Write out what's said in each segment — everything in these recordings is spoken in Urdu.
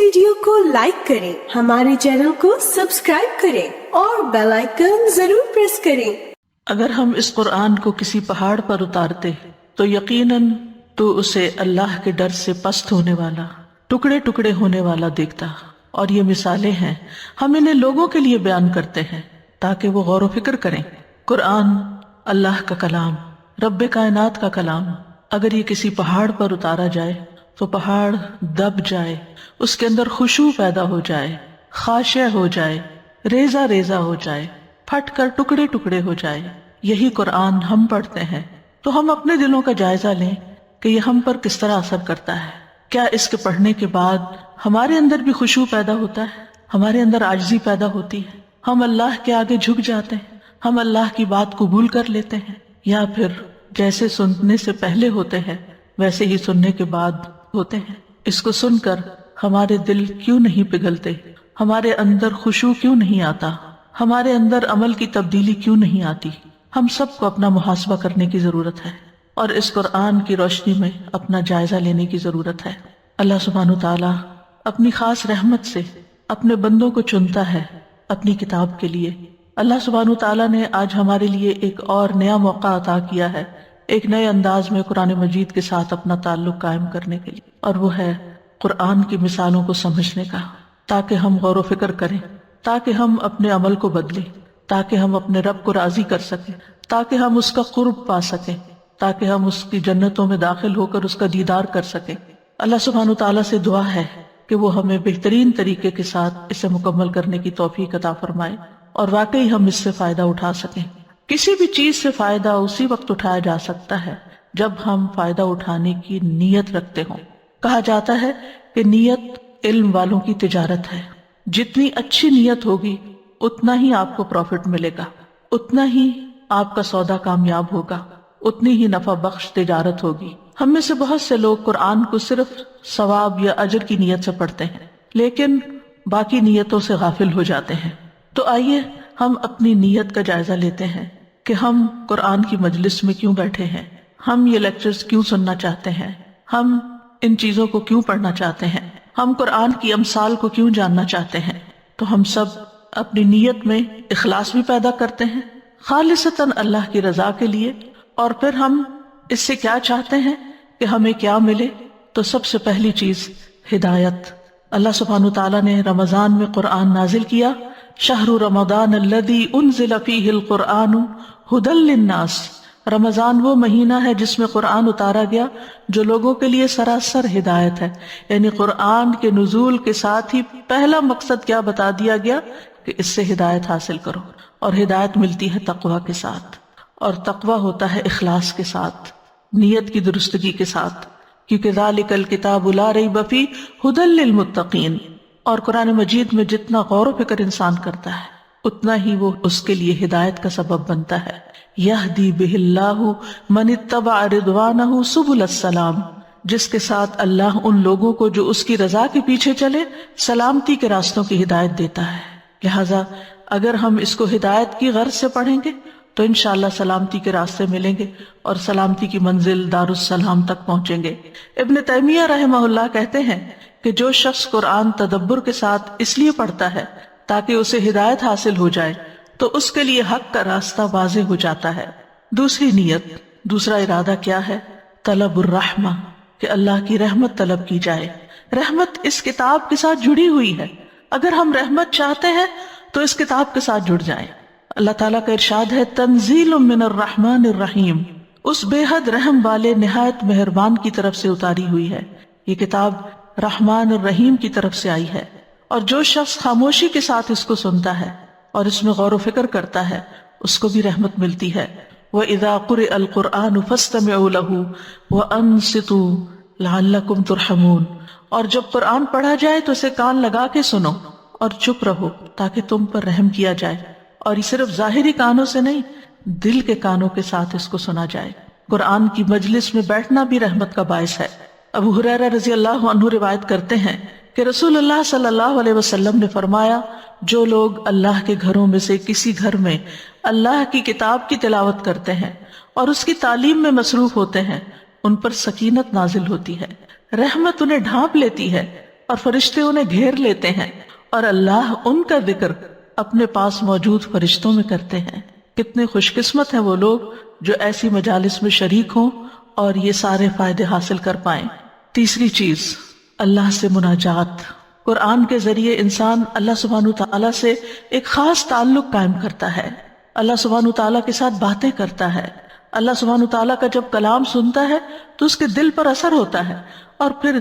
ویڈیو کو لائک کریں، ہمارے چینل کو سبسکرائب کریں اور بیل آئیکن ضرور پریس کریں۔ اگر ہم اس قرآن کو کسی پہاڑ پر اتارتے تو یقیناً تو اسے اللہ کے ڈر سے پست ہونے والا، ٹکڑے ٹکڑے ہونے والا دیکھتا۔ اور یہ مثالیں ہیں، ہم انہیں لوگوں کے لیے بیان کرتے ہیں تاکہ وہ غور و فکر کریں۔ قرآن اللہ کا کلام، رب کائنات کا کلام، اگر یہ کسی پہاڑ پر اتارا جائے تو پہاڑ دب جائے، اس کے اندر خشوع پیدا ہو جائے، خاشع ہو جائے، ریزہ ریزہ ہو جائے، پھٹ کر ٹکڑے ٹکڑے ہو جائے۔ یہی قرآن ہم پڑھتے ہیں تو ہم اپنے دلوں کا جائزہ لیں کہ یہ ہم پر کس طرح اثر کرتا ہے۔ کیا اس کے پڑھنے کے بعد ہمارے اندر بھی خشوع پیدا ہوتا ہے، ہمارے اندر عاجزی پیدا ہوتی ہے، ہم اللہ کے آگے جھک جاتے ہیں، ہم اللہ کی بات قبول کر لیتے ہیں، یا پھر جیسے سننے سے پہلے ہوتے ہیں ویسے ہی سننے کے بعد ہوتے ہیں؟ اس کو سن کر ہمارے دل کیوں نہیں پگھلتے، ہمارے اندر خشوع کیوں نہیں آتا، ہمارے اندر عمل کی تبدیلی کیوں نہیں آتی؟ ہم سب کو اپنا محاسبہ کرنے کی ضرورت ہے اور اس قرآن کی روشنی میں اپنا جائزہ لینے کی ضرورت ہے۔ اللہ سبحانہ وتعالی اپنی خاص رحمت سے اپنے بندوں کو چنتا ہے اپنی کتاب کے لیے۔ اللہ سبحانہ وتعالی نے آج ہمارے لیے ایک اور نیا موقع عطا کیا ہے، ایک نئے انداز میں قرآن مجید کے ساتھ اپنا تعلق قائم کرنے کے لیے، اور وہ ہے قرآن کی مثالوں کو سمجھنے کا، تاکہ ہم غور و فکر کریں، تاکہ ہم اپنے عمل کو بدلیں، تاکہ ہم اپنے رب کو راضی کر سکیں، تاکہ ہم اس کا قرب پا سکیں، تاکہ ہم اس کی جنتوں میں داخل ہو کر اس کا دیدار کر سکیں۔ اللہ سبحانہ وتعالیٰ سے دعا ہے کہ وہ ہمیں بہترین طریقے کے ساتھ اسے مکمل کرنے کی توفیق عطا فرمائے اور واقعی ہم اس سے فائدہ اٹھا سکیں۔ کسی بھی چیز سے فائدہ اسی وقت اٹھایا جا سکتا ہے جب ہم فائدہ اٹھانے کی نیت رکھتے ہوں۔ کہا جاتا ہے کہ نیت علم والوں کی تجارت ہے، جتنی اچھی نیت ہوگی اتنا ہی آپ کو پروفٹ ملے گا، اتنا ہی آپ کا سودا کامیاب ہوگا، اتنی ہی نفع بخش تجارت ہوگی۔ ہم میں سے بہت سے لوگ قرآن کو صرف ثواب یا اجر کی نیت سے پڑھتے ہیں لیکن باقی نیتوں سے غافل ہو جاتے ہیں۔ تو آئیے ہم اپنی نیت کا جائزہ لیتے ہیں کہ ہم قرآن کی مجلس میں کیوں بیٹھے ہیں، ہم یہ لیکچرز کیوں سننا چاہتے ہیں، ہم ان چیزوں کو کیوں پڑھنا چاہتے ہیں، ہم قرآن کی امثال کو کیوں جاننا چاہتے ہیں۔ تو ہم سب اپنی نیت میں اخلاص بھی پیدا کرتے ہیں خالصتاً اللہ کی رضا کے لیے، اور پھر ہم اس سے کیا چاہتے ہیں کہ ہمیں کیا ملے۔ تو سب سے پہلی چیز ہدایت۔ اللہ سبحانہ وتعالیٰ نے رمضان میں قرآن نازل کیا، شہر رمضان الذی انزل فیہ القرآن ھدی للناس۔ رمضان وہ مہینہ ہے جس میں قرآن اتارا گیا جو لوگوں کے لیے سراسر ہدایت ہے، یعنی قرآن کے نزول کے ساتھ ہی پہلا مقصد کیا بتا دیا گیا کہ اس سے ہدایت حاصل کرو، اور ہدایت ملتی ہے تقویٰ کے ساتھ، اور تقویٰ ہوتا ہے اخلاص کے ساتھ، نیت کی درستگی کے ساتھ، کیونکہ ذالک الکتاب لا ریب فیہ ھدی للمتقین۔ اور قرآن مجید میں جتنا غور و فکر انسان کرتا ہے اتنا ہی وہ اس کے لیے ہدایت کا سبب بنتا ہے۔ یہدی بہ اللہ من اتبع رضوانہ سبل السلام، جس کے ساتھ اللہ ان لوگوں کو جو اس کی رضا کے پیچھے چلے سلامتی کے راستوں کی ہدایت دیتا ہے۔ لہٰذا اگر ہم اس کو ہدایت کی غرض سے پڑھیں گے تو انشاءاللہ سلامتی کے راستے ملیں گے اور سلامتی کی منزل دارالسلام تک پہنچیں گے۔ ابن تیمیہ رحمہ اللہ کہتے ہیں کہ جو شخص قرآن تدبر کے ساتھ اس لیے پڑھتا ہے تاکہ اسے ہدایت حاصل ہو جائے تو اس کے لیے حق کا راستہ واضح ہو جاتا ہے۔ دوسری نیت، دوسرا ارادہ کیا ہے؟ طلب الرحمہ، کہ اللہ کی رحمت طلب کی جائے۔ رحمت اس کتاب کے ساتھ جڑی ہوئی ہے، اگر ہم رحمت چاہتے ہیں تو اس کتاب کے ساتھ جڑ جائیں۔ اللہ تعالیٰ کا ارشاد ہے تنزیل من الرحمن الرحیم، اس بے حد رحم والے نہایت مہربان کی طرف سے اتاری ہوئی ہے۔ یہ کتاب رحمان الرحیم کی طرف سے آئی ہے، اور جو شخص خاموشی کے ساتھ اس کو سنتا ہے اور اس میں غور و فکر کرتا ہے اس کو بھی رحمت ملتی ہے۔ وَإِذَا قُرِئَ الْقُرْآنُ فَاسْتَمِعُوا لَهُ وَأَنصِتُوا لَعَلَّكُمْ تُرْحَمُونَ، اور جب قرآن پڑھا جائے تو اسے کان لگا کے سنو اور چپ رہو تاکہ تم پر رحم کیا جائے، اور یہ صرف ظاہری کانوں سے نہیں، دل کے کانوں کے ساتھ اس کو سنا جائے۔ قرآن کی مجلس میں بیٹھنا بھی رحمت کا باعث ہے۔ ابو ہریرہ رضی اللہ عنہ روایت کرتے ہیں کہ رسول اللہ صلی اللہ علیہ وسلم نے فرمایا، جو لوگ اللہ کے گھروں میں سے کسی گھر میں اللہ کی کتاب کی تلاوت کرتے ہیں اور اس کی تعلیم میں مصروف ہوتے ہیں ان پر سکینت نازل ہوتی ہے، رحمت انہیں ڈھانپ لیتی ہے، اور فرشتے انہیں گھیر لیتے ہیں، اور اللہ ان کا ذکر اپنے پاس موجود فرشتوں میں کرتے ہیں۔ کتنے خوش قسمت ہیں وہ لوگ جو ایسی مجالس میں شریک ہوں اور یہ سارے فائدے حاصل کر پائیں۔ تیسری چیز، اللہ سے مناجات۔ قرآن کے ذریعے انسان اللہ سبحانہ تعالیٰ سے ایک خاص تعلق قائم کرتا ہے، اللہ سبحانہ تعالیٰ کے ساتھ باتیں کرتا ہے۔ اللہ سبحانہ تعالیٰ کا جب کلام سنتا ہے تو اس کے دل پر اثر ہوتا ہے، اور پھر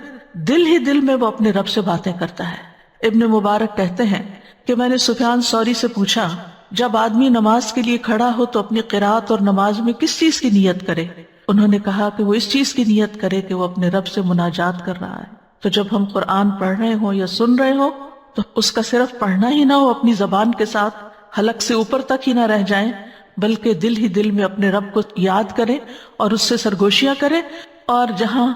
دل ہی دل میں وہ اپنے رب سے باتیں کرتا ہے۔ ابن مبارک کہتے ہیں کہ میں نے سفیان ثوری سے پوچھا، جب آدمی نماز کے لیے کھڑا ہو تو اپنی قرات اور نماز میں کس چیز کی نیت کرے؟ انہوں نے کہا کہ وہ اس چیز کی نیت کرے کہ وہ اپنے رب سے مناجات کر رہا ہے۔ تو جب ہم قرآن پڑھ رہے ہوں یا سن رہے ہوں تو اس کا صرف پڑھنا ہی نہ ہو، اپنی زبان کے ساتھ حلق سے اوپر تک ہی نہ رہ جائیں، بلکہ دل ہی دل میں اپنے رب کو یاد کریں اور اس سے سرگوشیاں کریں، اور جہاں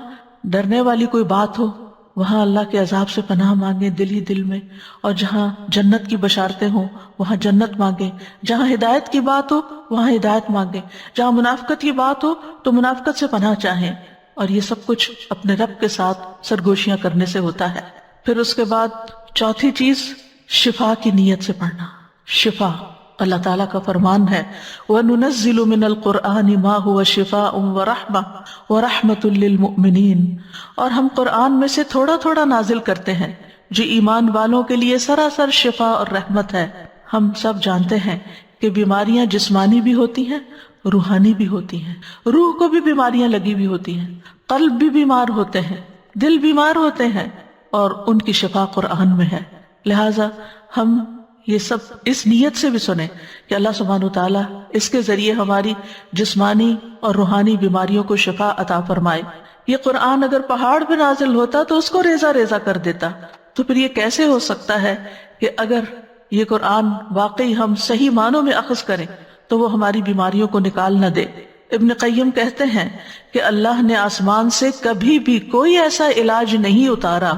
ڈرنے والی کوئی بات ہو وہاں اللہ کے عذاب سے پناہ مانگیں دل ہی دل میں، اور جہاں جنت کی بشارتیں ہوں وہاں جنت مانگیں، جہاں ہدایت کی بات ہو وہاں ہدایت مانگیں، جہاں منافقت کی بات ہو تو منافقت سے پناہ چاہیں، اور یہ سب کچھ اپنے رب کے ساتھ سرگوشیاں کرنے سے ہوتا ہے۔ پھر اس کے بعد چوتھی چیز، شفا کی نیت سے پڑھنا۔ شفا، اللہ تعالیٰ کا فرمان ہے وَنُنَزِّلُ مِنَ الْقُرْآنِ مَا هُوَ شِفَاءٌ وَرَحْمَةٌ وَرَحْمَةٌ لِّلْمُؤْمِنِينَ، اور ہم قرآن میں سے تھوڑا تھوڑا نازل کرتے ہیں جو ایمان والوں کے لیے سراسر شفا اور رحمت ہے۔ ہم سب جانتے ہیں کہ بیماریاں جسمانی بھی ہوتی ہیں، روحانی بھی ہوتی ہیں۔ روح کو بھی بیماریاں لگی ہوئی ہوتی ہیں، قلب بھی بیمار ہوتے ہیں، دل بیمار ہوتے ہیں، اور ان کی شفا قرآن میں ہے۔ لہٰذا ہم یہ سب اس نیت سے بھی سنیں کہ اللہ سبحانہ وتعالیٰ اس کے ذریعے ہماری جسمانی اور روحانی بیماریوں کو شفا عطا فرمائے۔ یہ قرآن اگر پہاڑ پہ نازل ہوتا تو اس کو ریزہ ریزہ کر دیتا، تو پھر یہ کیسے ہو سکتا ہے کہ اگر یہ قرآن واقعی ہم صحیح معنوں میں اخذ کریں تو وہ ہماری بیماریوں کو نکال نہ دے۔ ابن قیم کہتے ہیں کہ اللہ نے آسمان سے کبھی بھی کوئی ایسا علاج نہیں اتارا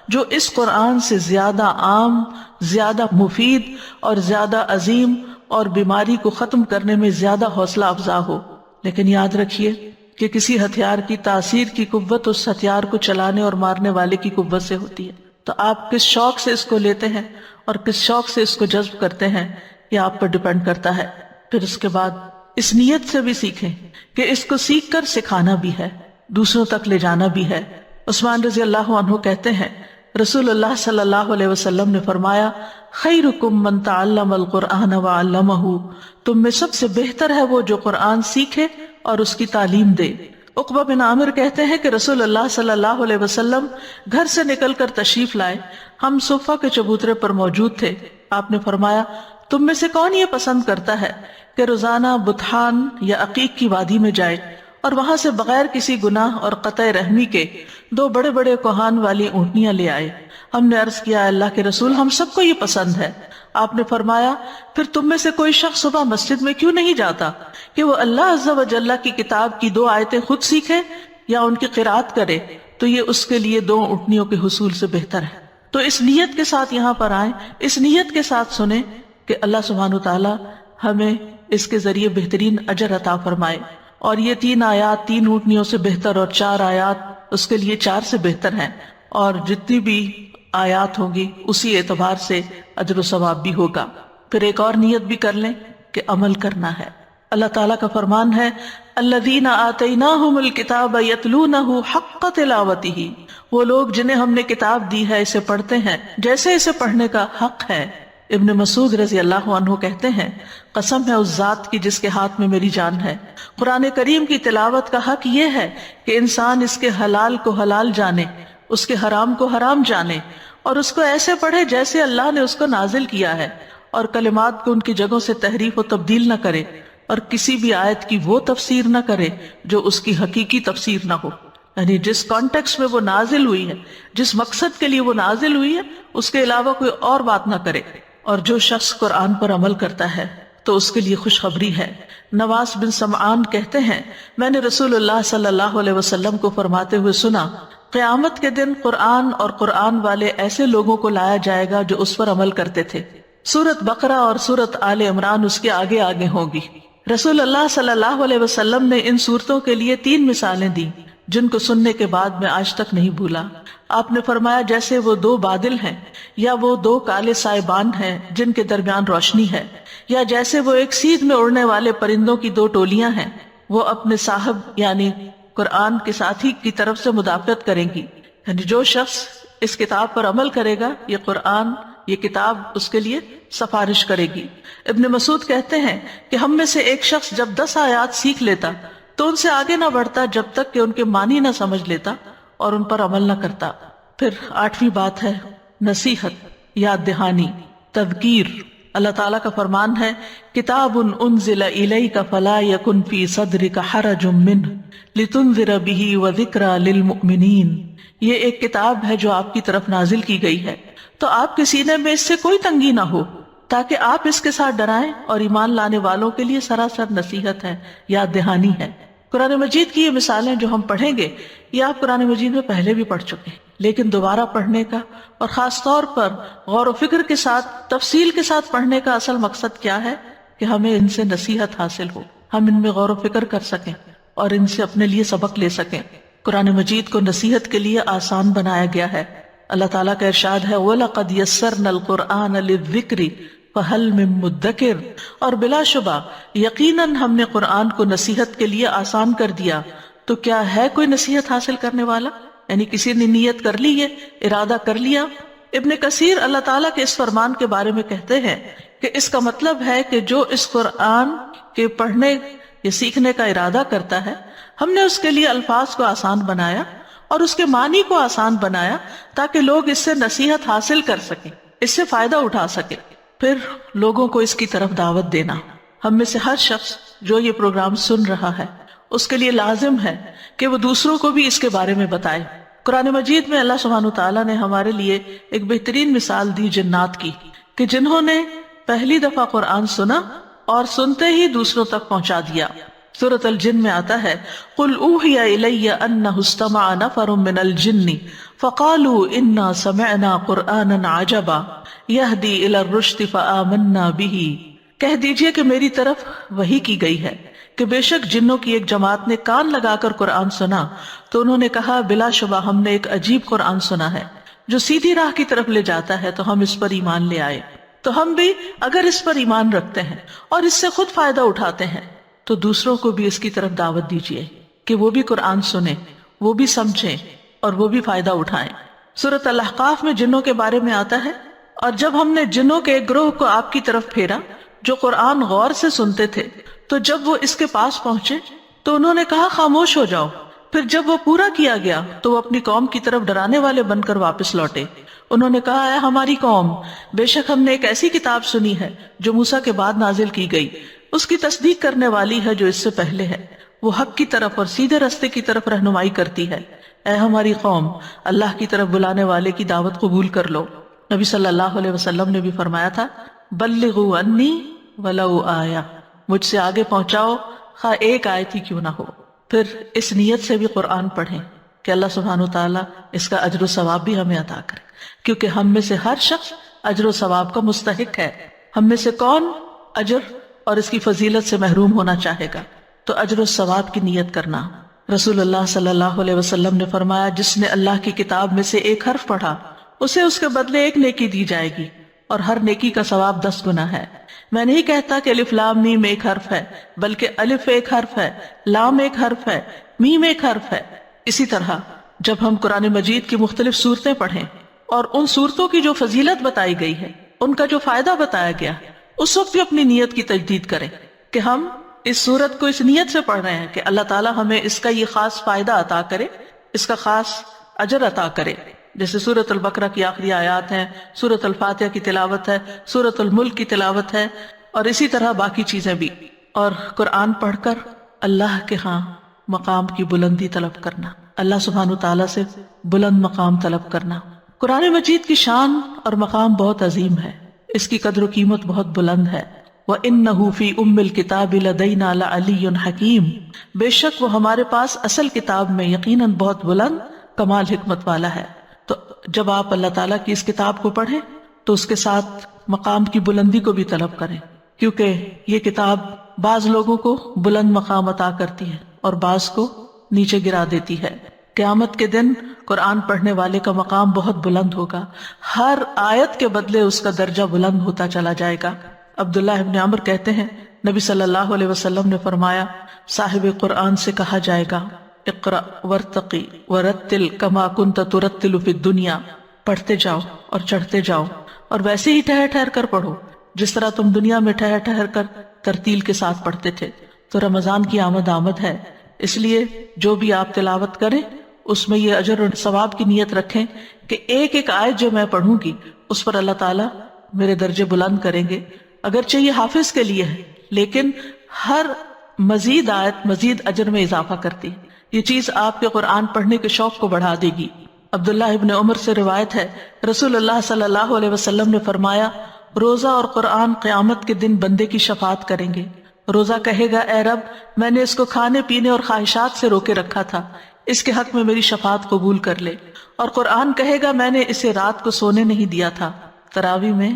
جو اس قرآن سے زیادہ عام، زیادہ مفید اور زیادہ عظیم اور بیماری کو ختم کرنے میں زیادہ حوصلہ افزا ہو۔ لیکن یاد رکھیے کہ کسی ہتھیار کی تاثیر کی قوت اس ہتھیار کو چلانے اور مارنے والے کی قوت سے ہوتی ہے۔ تو آپ کس شوق سے اس کو لیتے ہیں اور کس شوق سے اس کو جذب کرتے ہیں یہ آپ پر ڈیپینڈ کرتا ہے۔ پھر اس کے بعد اس نیت سے بھی سیکھیں کہ اس کو سیکھ کر سکھانا بھی ہے، دوسروں تک لے جانا بھی ہے۔ عثمان رضی اللہ عنہ کہتے ہیں رسول اللہ صلی اللہ علیہ وسلم نے فرمایا خیرکم من تعلم القرآن وعلمہ، تم میں سب سے بہتر ہے وہ جو قرآن سیکھے اور اس کی تعلیم دے۔ عقبہ بن عامر کہتے ہیں کہ رسول اللہ صلی اللہ علیہ وسلم گھر سے نکل کر تشریف لائے، ہم صفہ کے چبوترے پر موجود تھے۔ آپ نے فرمایا تم میں سے کون یہ پسند کرتا ہے کہ روزانہ بطحان یا عقیق کی وادی میں جائے اور وہاں سے بغیر کسی گناہ اور قطع رحمی کے 2 بڑے بڑے کوہان والی اونٹنیاں لے آئے؟ ہم نے عرض کیا اللہ کے رسول ہم سب کو یہ پسند ہے۔ آپ نے فرمایا پھر تم میں سے کوئی شخص صبح مسجد میں کیوں نہیں جاتا کہ وہ اللہ عز و جل کی کتاب کی 2 آیتیں خود سیکھے یا ان کی قرات کرے، تو یہ اس کے لیے 2 اونٹنیوں کے حصول سے بہتر ہے۔ تو اس نیت کے ساتھ یہاں پر آئیں، اس نیت کے ساتھ سنیں کہ اللہ سبحانہ وتعالی ہمیں اس کے ذریعے بہترین اجر عطا فرمائے، اور یہ 3 آیات 3 اونٹنیوں سے بہتر اور 4 آیات اس کے لیے 4 سے بہتر ہیں، اور جتنی بھی آیات ہوں گی اسی اعتبار سے اجر و ثواب بھی ہوگا۔ پھر ایک اور نیت بھی کر لیں کہ عمل کرنا ہے۔ اللہ تعالیٰ کا فرمان ہے الذین آتیناہم الکتاب یتلونہ حق تلاوتہ، وہ لوگ جنہیں ہم نے کتاب دی ہے اسے پڑھتے ہیں جیسے اسے پڑھنے کا حق ہے۔ ابن مسعود رضی اللہ عنہ کہتے ہیں قسم ہے اس ذات کی جس کے ہاتھ میں میری جان ہے، قرآن کریم کی تلاوت کا حق یہ ہے کہ انسان اس کے حلال کو حلال جانے، اس کے حرام کو حرام جانے، اور اس کو ایسے پڑھے جیسے اللہ نے اس کو نازل کیا ہے، اور کلمات کو ان کی جگہوں سے تحریف و تبدیل نہ کرے، اور کسی بھی آیت کی وہ تفسیر نہ کرے جو اس کی حقیقی تفسیر نہ ہو، یعنی جس کانٹیکسٹ میں وہ نازل ہوئی ہے، جس مقصد کے لیے وہ نازل ہوئی ہے اس کے علاوہ کوئی اور بات نہ کرے۔ اور جو شخص قرآن پر عمل کرتا ہے تو اس کے لیے خوشخبری ہے۔ نواس بن سمعان کہتے ہیں میں نے رسول اللہ صلی اللہ علیہ وسلم کو فرماتے ہوئے سنا قیامت کے دن قرآن اور قرآن والے ایسے لوگوں کو لایا جائے گا جو اس پر عمل کرتے تھے، سورت بقرہ اور سورت آل عمران اس کے آگے آگے ہوگی۔ رسول اللہ صلی اللہ علیہ وسلم نے ان صورتوں کے لیے 3 مثالیں دی۔ جن کو سننے کے بعد میں آج تک نہیں بھولا۔ آپ نے فرمایا جیسے وہ دو بادل ہیں یا وہ دو کالے سائبان ہیں جن کے درمیان روشنی ہے، یا جیسے وہ ایک سیدھ میں اڑنے والے پرندوں کی دو ٹولیاں ہیں، وہ اپنے صاحب یعنی قرآن کے ساتھی کی طرف سے مدافعت کریں گی۔ یعنی جو شخص اس کتاب پر عمل کرے گا، یہ قرآن، یہ کتاب اس کے لیے سفارش کرے گی۔ ابن مسعود کہتے ہیں کہ ہم میں سے ایک شخص جب 10 آیات سیکھ لیتا تو ان سے آگے نہ بڑھتا جب تک کہ ان کے معنی نہ سمجھ لیتا اور ان پر عمل نہ کرتا۔ پھر 8ویں بات ہے نصیحت، یاد دہانی، تذکیر۔ اللہ تعالیٰ کا فرمان ہے کتاب انزل الیک فلا یکن فی صدرک حرج منہ لتنذر بہ وذکری للمؤمنین۔ یہ ایک کتاب ہے جو آپ کی طرف نازل کی گئی ہے تو آپ کے سینے میں اس سے کوئی تنگی نہ ہو، تاکہ آپ اس کے ساتھ ڈرائیں، اور ایمان لانے والوں کے لیے سراسر نصیحت ہے، یاد دہانی ہے۔ قرآن مجید کی یہ مثالیں جو ہم پڑھیں گے یہ آپ قرآن مجید میں پہلے بھی پڑھ چکے ہیں، لیکن دوبارہ پڑھنے کا اور خاص طور پر غور و فکر کے ساتھ تفصیل کے ساتھ پڑھنے کا اصل مقصد کیا ہے کہ ہمیں ان سے نصیحت حاصل ہو، ہم ان میں غور و فکر کر سکیں اور ان سے اپنے لیے سبق لے سکیں۔ قرآن مجید کو نصیحت کے لیے آسان بنایا گیا ہے۔ اللہ تعالیٰ کا ارشاد ہے وَلَقَدْ يَسَّرْنَا الْقُرْآنَ لِلذِّكْرِ فَهَلْ مِن مُدَّكِرٍ، اور بلا شبہ یقیناً ہم نے قرآن کو نصیحت کے لیے آسان کر دیا، تو کیا ہے کوئی نصیحت حاصل کرنے والا؟ یعنی کسی نے نیت کر لی ہے، ارادہ کر لیا۔ ابن کثیر اللہ تعالیٰ کے اس فرمان کے بارے میں کہتے ہیں کہ اس کا مطلب ہے کہ جو اس قرآن کے پڑھنے یا سیکھنے کا ارادہ کرتا ہے، ہم نے اس کے لیے الفاظ کو آسان بنایا اور اس کے معنی کو آسان بنایا تاکہ لوگ اس سے نصیحت حاصل کر سکیں، اس سے فائدہ اٹھا سکیں۔ پھر لوگوں کو اس کی طرف دعوت دینا۔ ہم میں سے ہر شخص جو یہ پروگرام سن رہا ہے اس کے لیے لازم ہے کہ وہ دوسروں کو بھی اس کے بارے میں بتائے۔ قرآن مجید میں اللہ سبحانہ وتعالیٰ نے ہمارے لیے ایک بہترین مثال دی جنات کی، کہ جنہوں نے پہلی دفعہ قرآن سنا اور سنتے ہی دوسروں تک پہنچا دیا۔ سورۃ الجن میں آتا ہے قُلْ أُوحِيَ إِلَيَّ أَنَّهُ اسْتَمَعَ نَفَرٌ مِّنَ الْجِنِّ فَقَالُوا إِنَّا سَمِعْنَا قُرْآنًا عَجَبًا يَهْدِي إِلَى الرُّشْدِ فَآمَنَّا بِهِ۔ کہہ دیجئے کہ میری طرف وحی کی گئی ہے کہ بے شک جنوں کی ایک جماعت نے کان لگا کر قرآن سنا تو انہوں نے کہا بلا شبہ ہم نے ایک عجیب قرآن سنا ہے جو سیدھی راہ کی طرف لے جاتا ہے، تو ہم اس پر ایمان لے آئے۔ تو ہم بھی اگر اس پر ایمان رکھتے ہیں اور اس سے خود فائدہ اٹھاتے ہیں تو دوسروں کو بھی اس کی طرف دعوت دیجیے کہ وہ بھی قرآن سنیں، وہ بھی سمجھیں اور وہ بھی فائدہ اٹھائیں۔ سورۃ الاحقاف میں جنوں کے بارے میں آتا ہے اور جب ہم نے جنوں کے ایک گروہ کو آپ کی طرف پھیرا جو قرآن غور سے سنتے تھے، تو جب وہ اس کے پاس پہنچے تو انہوں نے کہا خاموش ہو جاؤ۔ پھر جب وہ پورا کیا گیا تو وہ اپنی قوم کی طرف ڈرانے والے بن کر واپس لوٹے۔ انہوں نے کہا اے ہماری قوم، بے شک ہم نے ایک ایسی کتاب سنی ہے جو موسیٰ کے بعد نازل کی گئی، اس کی تصدیق کرنے والی ہے جو اس سے پہلے ہے، وہ حق کی طرف اور سیدھے رستے کی طرف رہنمائی کرتی ہے۔ اے ہماری قوم، اللہ کی طرف بلانے والے کی دعوت قبول کر لو۔ نبی صلی اللہ علیہ وسلم نے بھی فرمایا تھا بلغوا انی ولو آیہ، مجھ سے آگے پہنچاؤ خواہ ایک آیت ہی کیوں نہ ہو۔ پھر اس نیت سے بھی قرآن پڑھیں کہ اللہ سبحانہ وتعالیٰ اس کا اجر و ثواب بھی ہمیں عطا کرے، کیونکہ ہم میں سے ہر شخص اجر و ثواب کا مستحق ہے۔ ہم میں سے کون اجر اور اس کی فضیلت سے محروم ہونا چاہے گا؟ تو اجر و ثواب کی نیت کرنا۔ رسول اللہ صلی اللہ علیہ وسلم نے فرمایا جس نے اللہ کی کتاب میں سے ایک حرف پڑھا اسے اس کے بدلے ایک نیکی دی جائے گی اور ہر نیکی کا ثواب 10 گنا ہے۔ میں نہیں کہتا کہ الف لام میم ایک حرف ہے، بلکہ الف ایک حرف ہے، لام ایک حرف ہے، میم ایک حرف ہے۔ اسی طرح جب ہم قرآن مجید کی مختلف صورتیں پڑھیں اور ان صورتوں کی جو فضیلت بتائی گئی ہے، ان کا جو فائدہ بتایا گیا، اس وقت بھی اپنی نیت کی تجدید کریں کہ ہم اس صورت کو اس نیت سے پڑھ رہے ہیں کہ اللہ تعالیٰ ہمیں اس کا یہ خاص فائدہ عطا کرے، اس کا خاص اجر عطا کرے۔ جیسے سورۃ البقرہ کی آخری آیات ہیں، سورۃ الفاتحہ کی تلاوت ہے، سورۃ الملک کی تلاوت ہے، اور اسی طرح باقی چیزیں بھی۔ اور قرآن پڑھ کر اللہ کے ہاں مقام کی بلندی طلب کرنا، اللہ سبحانہ تعالیٰ سے بلند مقام طلب کرنا۔ قرآن مجید کی شان اور مقام بہت عظیم ہے، اس کی قدر و قیمت بہت بلند ہے۔ وَإِنَّهُ فِي أُمِّ الْكِتَابِ لَدَيْنَا لَعَلِيٌّ حَكِيمٌ، بے شک وہ ہمارے پاس اصل کتاب میں یقیناً بہت بلند کمال حکمت والا ہے۔ تو جب آپ اللہ تعالیٰ کی اس کتاب کو پڑھیں تو اس کے ساتھ مقام کی بلندی کو بھی طلب کریں، کیونکہ یہ کتاب بعض لوگوں کو بلند مقام عطا کرتی ہے اور بعض کو نیچے گرا دیتی ہے۔ قیامت کے دن قرآن پڑھنے والے کا مقام بہت بلند ہوگا، ہر آیت کے بدلے اس کا درجہ بلند ہوتا چلا جائے گا۔ عبداللہ ابن عمر کہتے ہیں نبی صلی اللہ علیہ وسلم نے فرمایا صاحب قرآن سے کہا جائے گا اقرأ ورتقی ورتل کما کنت ترتل فی الدنیا، پڑھتے جاؤ اور چڑھتے جاؤ اور ویسے ہی ٹھہر ٹھہر کر پڑھو جس طرح تم دنیا میں ٹھہر ٹھہر کر ترتیل کے ساتھ پڑھتے تھے۔ تو رمضان کی آمد ہے، اس لیے جو بھی آپ تلاوت کریں اس میں یہ اجر اور ثواب کی نیت رکھیں کہ ایک ایک آیت جو میں پڑھوں گی اس پر اللہ تعالیٰ میرے درجے بلند کریں گے۔ اگرچہ یہ حافظ کے لیے ہے لیکن ہر مزید آیت مزید اجر میں اضافہ کرتی ہے۔ یہ چیز آپ کے قرآن پڑھنے کے شوق کو بڑھا دے گی۔ عبداللہ ابن عمر سے روایت ہے رسول اللہ صلی اللہ علیہ وسلم نے فرمایا روزہ اور قرآن قیامت کے دن بندے کی شفاعت کریں گے۔ روزہ کہے گا اے رب میں نے اس کو کھانے پینے اور خواہشات سے روکے رکھا تھا، اس کے حق میں میری شفاعت قبول کر لے۔ اور قرآن کہے گا میں نے اسے رات کو سونے نہیں دیا تھا، تراویح میں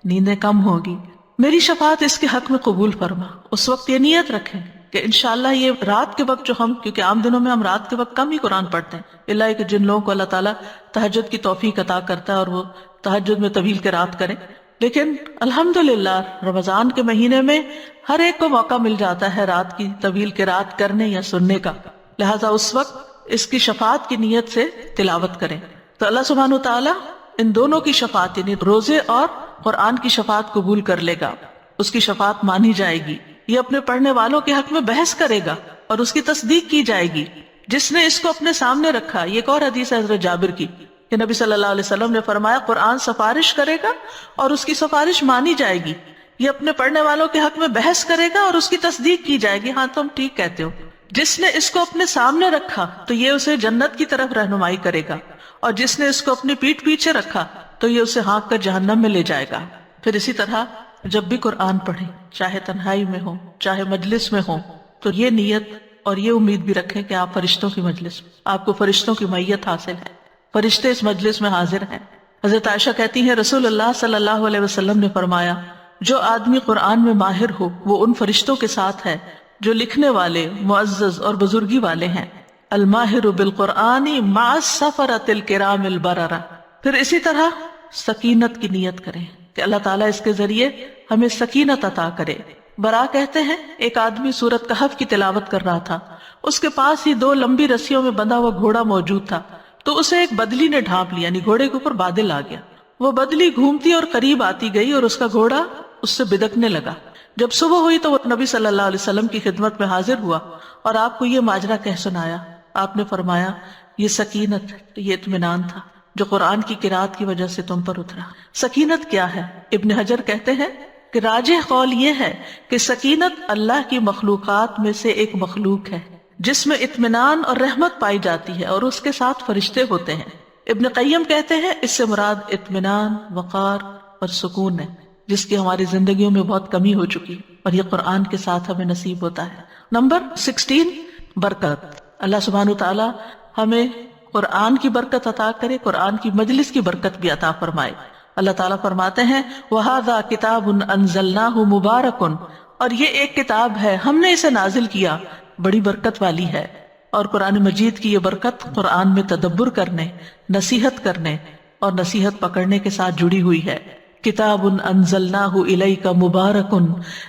نیندیں کم ہوگی، میری شفاعت اس کے حق میں قبول فرما۔ اس وقت یہ نیت رکھیں کہ انشاءاللہ یہ رات کے وقت جو ہم، کیونکہ عام دنوں میں ہم رات کے وقت کم ہی قرآن پڑھتے ہیں، اللہ کہ جن لوگوں کو اللہ تعالیٰ تہجد کی توفیق عطا کرتا ہے اور وہ تہجد میں طویل قرات کریں، لیکن الحمدللہ رمضان کے مہینے میں ہر ایک کو موقع مل جاتا ہے رات کی طویل قرات کرنے یا سننے کا، لہٰذا اس وقت اس کی شفاعت کی نیت سے تلاوت کریں تو اللہ سبحانہ و تعالیٰ ان دونوں کی شفاعت یعنی روزے اور قرآن کی شفاعت قبول کر لے گا، اس کی شفاعت مانی جائے گی۔ یہ اپنے پڑھنے والوں کے حق میں بحث کرے گا اور اس کی تصدیق کی جائے گی جس نے اس کو اپنے سامنے رکھا۔ یہ ایک اور حدیث ہے حضرت جابر کی کہ نبی صلی اللہ علیہ وسلم نے فرمایا قرآن سفارش کرے گا اور اس کی سفارش مانی جائے گی، یہ اپنے پڑھنے والوں کے حق میں بحث کرے گا اور اس کی تصدیق کی جائے گی، ہاں تم ٹھیک کہتے ہو۔ جس نے اس کو اپنے سامنے رکھا تو یہ اسے جنت کی طرف رہنمائی کرے گا، اور جس نے اس کو اپنی پیٹھ پیچھے رکھا تو یہ اسے ہانک کر جہنم میں لے جائے گا۔ پھر اسی طرح جب بھی قرآن پڑھیں، چاہے تنہائی میں ہو چاہے مجلس میں ہو، تو یہ نیت اور یہ امید بھی رکھیں کہ آپ فرشتوں کی مجلس میں، آپ کو فرشتوں کی معیت حاصل ہے، فرشتے اس مجلس میں حاضر ہیں۔ حضرت عائشہ کہتی ہیں رسول اللہ صلی اللہ علیہ وسلم نے فرمایا جو آدمی قرآن میں ماہر ہو وہ ان فرشتوں کے ساتھ ہے جو لکھنے والے، معزز اور بزرگی والے ہیں۔ الماہر بالقرآن مع السفرۃ الکرام البررہ۔ پھر اسی طرح سکینت کی نیت کریں کہ اللہ تعالیٰ اس کے ذریعے ہمیں سکینت عطا کرے۔ برا کہتے ہیں ایک آدمی سورۃ کہف کی تلاوت کر رہا تھا، اس کے پاس ہی 2 لمبی رسیوں میں بندھا ہوا گھوڑا موجود تھا، تو اسے ایک بدلی نے ڈھانپ لیا، یعنی گھوڑے کے اوپر بادل آ گیا۔ وہ بدلی گھومتی اور قریب آتی گئی اور اس کا گھوڑا اس سے بدکنے لگا۔ جب صبح ہوئی تو وہ نبی صلی اللہ علیہ وسلم کی خدمت میں حاضر ہوا اور آپ کو یہ ماجرا کہہ سنایا۔ آپ نے فرمایا یہ سکینت، یہ اطمینان تھا جو قرآن کی قرات کی وجہ سے تم پر اترا۔ سکینت کیا ہے؟ ابن حجر کہتے ہیں کہ راجح قول یہ ہے کہ سکینت اللہ کی مخلوقات میں سے ایک مخلوق ہے جس میں اطمینان اور رحمت پائی جاتی ہے اور اس کے ساتھ فرشتے ہوتے ہیں۔ ابن قیم کہتے ہیں اس سے مراد اطمینان، وقار اور سکون ہے جس کی ہماری زندگیوں میں بہت کمی ہو چکی اور یہ قرآن کے ساتھ ہمیں نصیب ہوتا ہے۔ نمبر 16 برکت۔ اللہ سبحانہ تعالیٰ ہمیں قرآن کی برکت عطا کرے، قرآن کی مجلس کی برکت بھی عطا فرمائے۔ اللہ تعالیٰ فرماتے ہیں وَهَذَا كِتَابٌ أَنزَلْنَاهُ مُبَارَكٌ، اور یہ ایک کتاب ہے ہم نے اسے نازل کیا، بڑی برکت والی ہے۔ اور قرآن مجید کی یہ برکت قرآن میں تدبر کرنے، نصیحت کرنے اور نصیحت پکڑنے کے ساتھ جڑی ہوئی ہے۔ کتاب انزلناہ الیک مبارک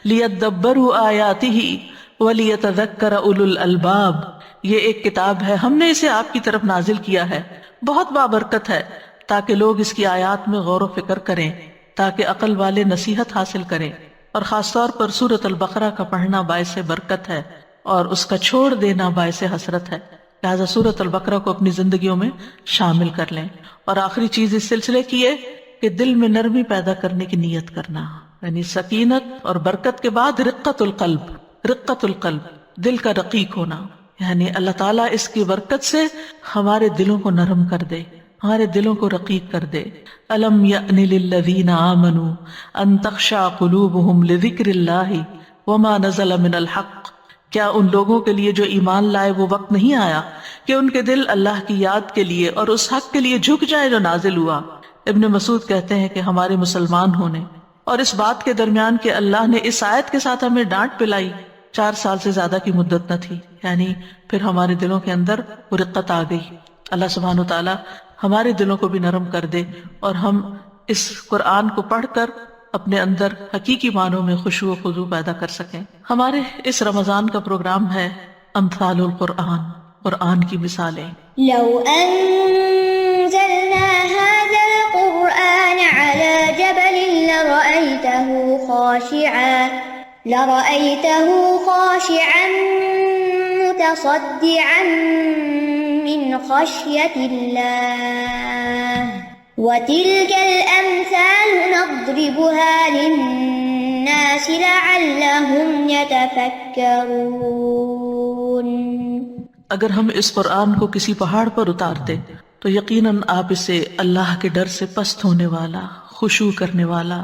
لیدبروا آیاتہ ولیتذکر اولو الالباب، یہ ایک کتاب ہے ہم نے اسے آپ کی طرف نازل کیا ہے، بہت بابرکت ہے تاکہ لوگ اس کی آیات میں غور و فکر کریں، تاکہ عقل والے نصیحت حاصل کریں۔ اور خاص طور پر سورۃ البقرہ کا پڑھنا باعث برکت ہے اور اس کا چھوڑ دینا باعث حسرت ہے، لہذا سورۃ البقرہ کو اپنی زندگیوں میں شامل کر لیں۔ اور آخری چیز اس سلسلے کی ہے کہ دل میں نرمی پیدا کرنے کی نیت کرنا، یعنی سکینت اور برکت کے بعد رقت القلب، رقت القلب، دل کا رقیق ہونا، یعنی اللہ تعالیٰ اس کی برکت سے ہمارے دلوں کو نرم کر دے، ہمارے دلوں کو رقیق کر دے۔ الم یأن للذین آمنوا ان تخشع قلوبہم لذکر اللہ وما نزل من الحق، کیا ان لوگوں کے لیے جو ایمان لائے وہ وقت نہیں آیا کہ ان کے دل اللہ کی یاد کے لیے اور اس حق کے لیے جھک جائے جو نازل ہوا۔ ابن مسعود کہتے ہیں کہ ہمارے مسلمان ہونے اور اس بات کے درمیان کہ اللہ نے اس آیت کے ساتھ ہمیں ڈانٹ پلائی 4 سال سے زیادہ کی مدت نہ تھی، یعنی پھر ہمارے دلوں کے اندر وہ رقت آ گئی۔ اللہ سبحانہ وتعالیٰ ہمارے دلوں کو بھی نرم کر دے اور ہم اس قرآن کو پڑھ کر اپنے اندر حقیقی معنوں میں خشوع و خضوع پیدا کر سکیں۔ ہمارے اس رمضان کا پروگرام ہے امثال القرآن، قرآن کی مثالیں۔ لو أنزلنا هذا القرآن على جبل لرأيته خاشعا متصدعا من خشية الله وتلك الأمثال نضربها للناس لعلهم يتفكرون۔ اگر ہم اس قرآن کو کسی پہاڑ پر اتارتے تو یقیناً آپ اسے اللہ کے ڈر سے پست ہونے والا، خشوع کرنے والا،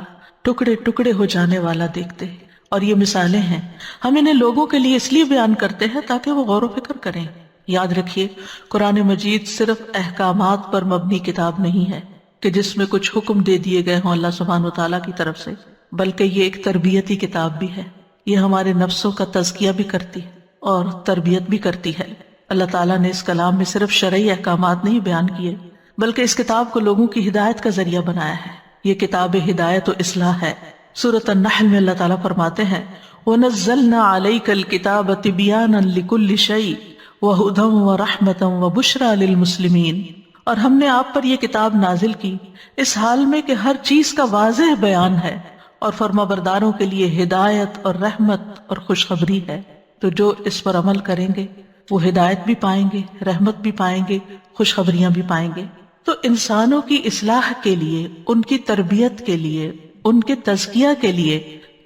ٹکڑے ٹکڑے ہو جانے والا دیکھتے۔ اور یہ مثالیں ہیں، ہم انہیں لوگوں کے لیے اس لیے بیان کرتے ہیں تاکہ وہ غور و فکر کریں۔ یاد رکھیے، قرآن مجید صرف احکامات پر مبنی کتاب نہیں ہے کہ جس میں کچھ حکم دے دیے گئے ہوں اللہ سبحانہ وتعالیٰ کی طرف سے، بلکہ یہ ایک تربیتی کتاب بھی ہے۔ یہ ہمارے نفسوں کا تزکیہ بھی کرتی ہے اور تربیت بھی کرتی ہے۔ اللہ تعالیٰ نے اس کلام میں صرف شرعی احکامات نہیں بیان کیے، بلکہ اس کتاب کو لوگوں کی ہدایت کا ذریعہ بنایا ہے۔ یہ کتاب ہدایت و اصلاح ہے۔ سورۃ النحل میں اللہ تعالیٰ فرماتے ہیں وَنَزَّلْنَا عَلَيْكَ الْكِتَابَ تِبْيَانًا لِكُلِّ شَيْءٍ وَهُدًى وَرَحْمَةً وَبُشْرَى لِلْمُسْلِمِينَ، اور ہم نے آپ پر یہ کتاب نازل کی اس حال میں کہ ہر چیز کا واضح بیان ہے اور فرمانبرداروں کے لیے ہدایت اور رحمت اور خوشخبری ہے۔ تو جو اس پر عمل کریں گے وہ ہدایت بھی پائیں گے، رحمت بھی پائیں گے، خوشخبریاں بھی پائیں گے۔ تو انسانوں کی اصلاح کے لیے، ان کی تربیت کے لیے، ان کے تزکیہ کے لیے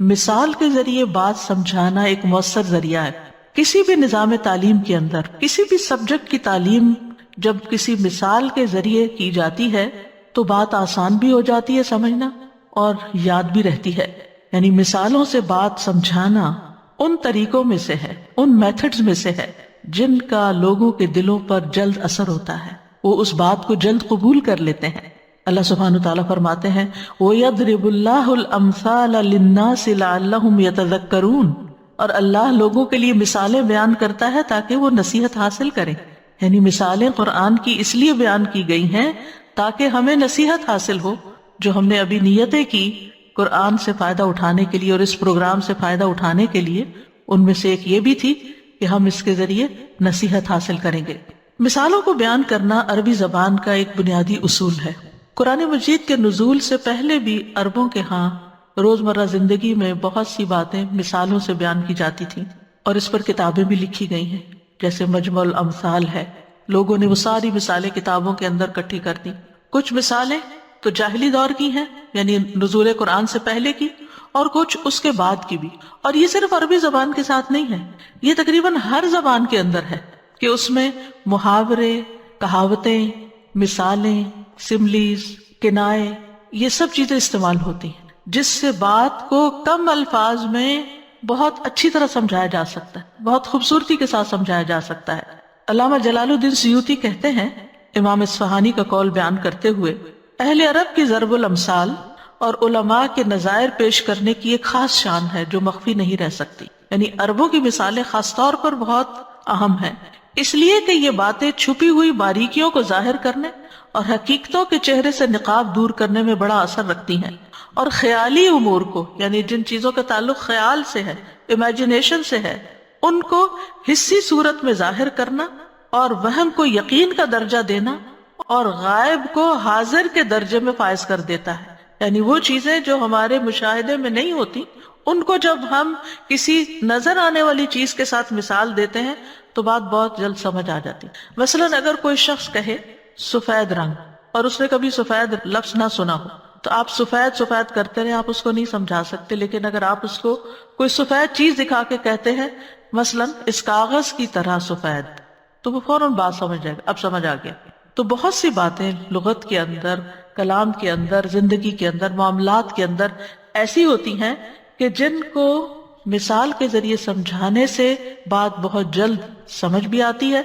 مثال کے ذریعے بات سمجھانا ایک مؤثر ذریعہ ہے۔ کسی بھی نظام تعلیم کے اندر، کسی بھی سبجیکٹ کی تعلیم جب کسی مثال کے ذریعے کی جاتی ہے تو بات آسان بھی ہو جاتی ہے سمجھنا اور یاد بھی رہتی ہے۔ یعنی مثالوں سے بات سمجھانا ان طریقوں میں سے ہے، ان میتھڈز میں سے ہے جن کا لوگوں کے دلوں پر جلد اثر ہوتا ہے، وہ اس بات کو جلد قبول کر لیتے ہیں۔ اللہ سبحانہ تعالیٰ فرماتے ہیں وَيَضْرِبُ اللَّهُ الْأَمْثَالَ لِلنَّاسِ لَعَلَّهُمْ يَتَذَكَّرُونَ، اور اللہ لوگوں کے لیے مثالیں بیان کرتا ہے تاکہ وہ نصیحت حاصل کریں۔ یعنی مثالیں قرآن کی اس لیے بیان کی گئی ہیں تاکہ ہمیں نصیحت حاصل ہو۔ جو ہم نے ابھی نیتیں کی قرآن سے فائدہ اٹھانے کے لیے اور اس پروگرام سے فائدہ اٹھانے کے لیے، ان میں سے ایک یہ بھی تھی کہ ہم اس کے ذریعے نصیحت حاصل کریں گے۔ مثالوں کو بیان کرنا عربی زبان کا ایک بنیادی اصول ہے۔ قرآن مجید کے نزول سے پہلے بھی عربوں کے ہاں روزمرہ زندگی میں بہت سی باتیں مثالوں سے بیان کی جاتی تھیں، اور اس پر کتابیں بھی لکھی گئی ہیں، جیسے مجمع الامثال ہے۔ لوگوں نے وہ ساری مثالیں کتابوں کے اندر کٹھی کر دی۔ کچھ مثالیں تو جاہلی دور کی ہیں، یعنی نزول قرآن سے پہلے کی، اور کچھ اس کے بعد کی بھی۔ اور یہ صرف عربی زبان کے ساتھ نہیں ہے، یہ تقریباً ہر زبان کے اندر ہے کہ اس میں محاورے، کہاوتیں، مثالیں، سملیز، کنائے، یہ سب چیزیں استعمال ہوتی ہیں جس سے بات کو کم الفاظ میں بہت اچھی طرح سمجھایا جا سکتا ہے، بہت خوبصورتی کے ساتھ سمجھایا جا سکتا ہے۔ علامہ جلال الدین سیوطی کہتے ہیں امام اصفہانی کا قول بیان کرتے ہوئے، اہل عرب کی ضرب الامثال اور علماء کے نظائر پیش کرنے کی ایک خاص شان ہے جو مخفی نہیں رہ سکتی۔ یعنی عربوں کی مثالیں خاص طور پر بہت اہم ہیں، اس لیے کہ یہ باتیں چھپی ہوئی باریکیوں کو ظاہر کرنے اور حقیقتوں کے چہرے سے نقاب دور کرنے میں بڑا اثر رکھتی ہیں، اور خیالی امور کو، یعنی جن چیزوں کا تعلق خیال سے ہے، امیجنیشن سے ہے، ان کو حسی صورت میں ظاہر کرنا اور وہم کو یقین کا درجہ دینا اور غائب کو حاضر کے درجے میں فائز کر دیتا ہے۔ یعنی وہ چیزیں جو ہمارے مشاہدے میں نہیں ہوتی، ان کو جب ہم کسی نظر آنے والی چیز کے ساتھ مثال دیتے ہیں تو بات بہت جلد سمجھ آ جاتی۔ مثلا اگر کوئی شخص کہے سفید رنگ اور اس نے کبھی سفید لفظ نہ سنا ہو تو آپ سفید سفید کرتے رہے، آپ اس کو نہیں سمجھا سکتے۔ لیکن اگر آپ اس کو کوئی سفید چیز دکھا کے کہتے ہیں مثلا اس کاغذ کی طرح سفید، تو وہ فوراً بات سمجھ جائے گا، اب سمجھ آ گیا۔ تو بہت سی باتیں لغت کے اندر، کلام کے اندر، زندگی کے اندر، معاملات کے اندر ایسی ہوتی ہیں کہ جن کو مثال کے ذریعے سمجھانے سے بات بہت جلد سمجھ بھی آتی ہے،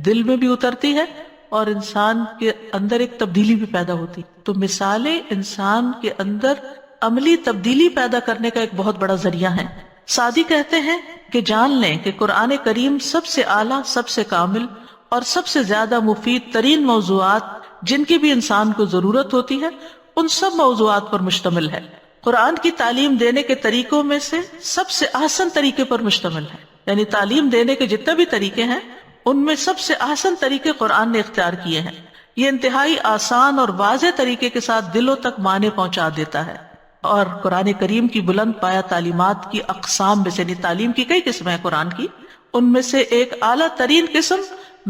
دل میں بھی اترتی ہے، اور انسان کے اندر ایک تبدیلی بھی پیدا ہوتی۔ تو مثالیں انسان کے اندر عملی تبدیلی پیدا کرنے کا ایک بہت بڑا ذریعہ ہیں۔ سعدی کہتے ہیں کہ جان لیں کہ قرآن کریم سب سے اعلیٰ، سب سے کامل اور سب سے زیادہ مفید ترین موضوعات جن کی بھی انسان کو ضرورت ہوتی ہے ان سب موضوعات پر مشتمل ہے۔ قرآن کی تعلیم دینے کے طریقوں میں سے سب سے آسان طریقے پر مشتمل ہے، یعنی تعلیم دینے کے جتنے بھی طریقے ہیں ان میں سب سے آسان طریقے قرآن نے اختیار کیے ہیں۔ یہ انتہائی آسان اور واضح طریقے کے ساتھ دلوں تک معنی پہنچا دیتا ہے، اور قرآن کریم کی بلند پایہ تعلیمات کی اقسام میں سے، یعنی تعلیم کی کئی قسمیں ہیں قرآن کی، ان میں سے ایک اعلیٰ ترین قسم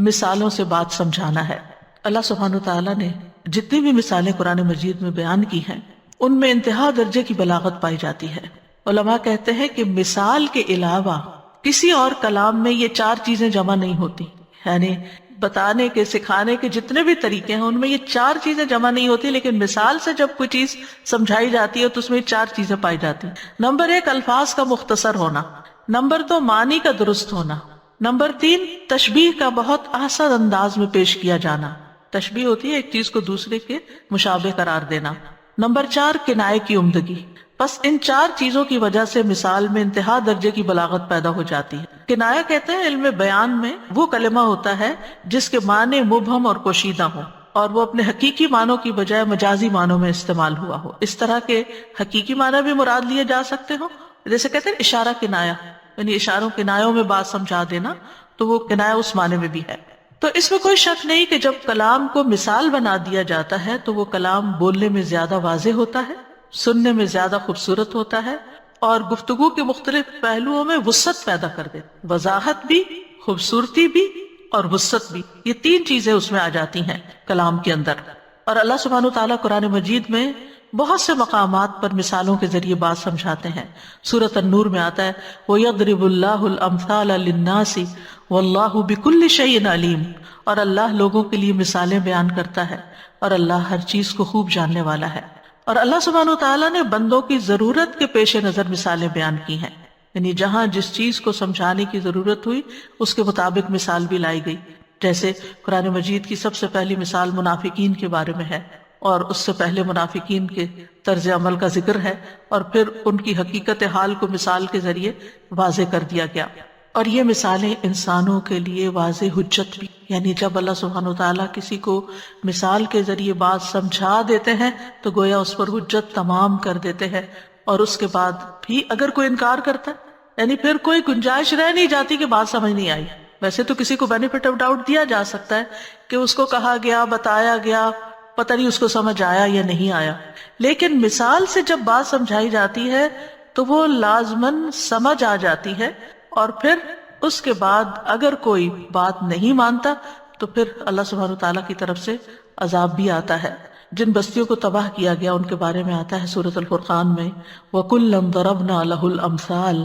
مثالوں سے بات سمجھانا ہے۔ اللہ سبحانہ وتعالیٰ نے جتنی بھی مثالیں قرآن مجید میں بیان کی ہیں ان میں انتہا درجے کی بلاغت پائی جاتی ہے۔ علماء کہتے ہیں کہ مثال کے علاوہ کسی اور کلام میں یہ چار چیزیں جمع نہیں ہوتی، یعنی بتانے کے، سکھانے کے جتنے بھی طریقے ہیں ان میں یہ چار چیزیں جمع نہیں ہوتی، لیکن مثال سے جب کوئی چیز سمجھائی جاتی ہے تو اس میں یہ چار چیزیں پائی جاتی ہیں۔ نمبر 1 الفاظ کا مختصر ہونا، نمبر 2 معنی کا درست ہونا، نمبر 3 تشبیہ کا بہت آسان انداز میں پیش کیا جانا، تشبیہ ہوتی ہے ایک چیز کو دوسرے کے مشابہ قرار دینا، نمبر 4 کنایے کی عمدگی۔ بس ان چار چیزوں کی وجہ سے مثال میں انتہا درجے کی بلاغت پیدا ہو جاتی ہے۔ کنایہ کہتے ہیں علم بیان میں وہ کلمہ ہوتا ہے جس کے معنی مبہم اور پوشیدہ ہوں اور وہ اپنے حقیقی معنوں کی بجائے مجازی معنوں میں استعمال ہوا ہو۔ اس طرح کے حقیقی معنی بھی مراد لیے جا سکتے ہوں، جیسے کہتے ہیں اشارہ کنایہ، یعنی اشاروں کنایوں میں بات سمجھا دینا، تو وہ کنایہ اس معنی میں بھی ہے۔ تو اس میں کوئی شک نہیں کہ جب کلام کو مثال بنا دیا جاتا ہے تو وہ کلام بولنے میں زیادہ واضح ہوتا ہے، سننے میں زیادہ خوبصورت ہوتا ہے، اور گفتگو کے مختلف پہلوؤں میں وسعت پیدا کر دیتا، وضاحت بھی، خوبصورتی بھی اور وسعت بھی، یہ تین چیزیں اس میں آ جاتی ہیں کلام کے اندر۔ اور اللہ سبحانہ وتعالیٰ قرآن مجید میں بہت سے مقامات پر مثالوں کے ذریعے بات سمجھاتے ہیں۔ سورۃ النور میں آتا ہے وَيَضْرِبُ اللَّهُ الْأَمْثَالَ لِلنَّاسِ وَاللَّهُ بِكُلِّ شَيْءٍ عَلِيمٌ، اور اللہ لوگوں کے لیے مثالیں بیان کرتا ہے اور اللہ ہر چیز کو خوب جاننے والا ہے۔ اور اللہ سبحانہ وتعالیٰ نے بندوں کی ضرورت کے پیش نظر مثالیں بیان کی ہیں، یعنی جہاں جس چیز کو سمجھانے کی ضرورت ہوئی اس کے مطابق مثال بھی لائی گئی۔ جیسے قرآن مجید کی سب سے پہلی مثال منافقین کے بارے میں ہے، اور اس سے پہلے منافقین کے طرز عمل کا ذکر ہے، اور پھر ان کی حقیقت حال کو مثال کے ذریعے واضح کر دیا گیا۔ اور یہ مثالیں انسانوں کے لیے واضح حجت بھی، یعنی جب اللہ سبحانہ وتعالیٰ کسی کو مثال کے ذریعے بات سمجھا دیتے ہیں تو گویا اس پر حجت تمام کر دیتے ہیں، اور اس کے بعد بھی اگر کوئی انکار کرتا ہے یعنی پھر کوئی گنجائش رہ نہیں جاتی کہ بات سمجھ نہیں آئی۔ ویسے تو کسی کو بینیفٹ آف ڈاؤٹ دیا جا سکتا ہے کہ اس کو کہا گیا، بتایا گیا، پتہ نہیں اس کو سمجھ آیا یا نہیں آیا، لیکن مثال سے جب بات سمجھائی جاتی ہے تو وہ لازماً سمجھ آ جاتی ہے، اور پھر اس کے بعد اگر کوئی بات نہیں مانتا تو پھر اللہ سبحانہ وتعالیٰ کی طرف سے عذاب بھی آتا ہے۔ جن بستیوں کو تباہ کیا گیا ان کے بارے میں آتا ہے سورۃ الفرقان میں وَكُلًّا ضَرَبْنَا لَهُ الْأَمْثَالَ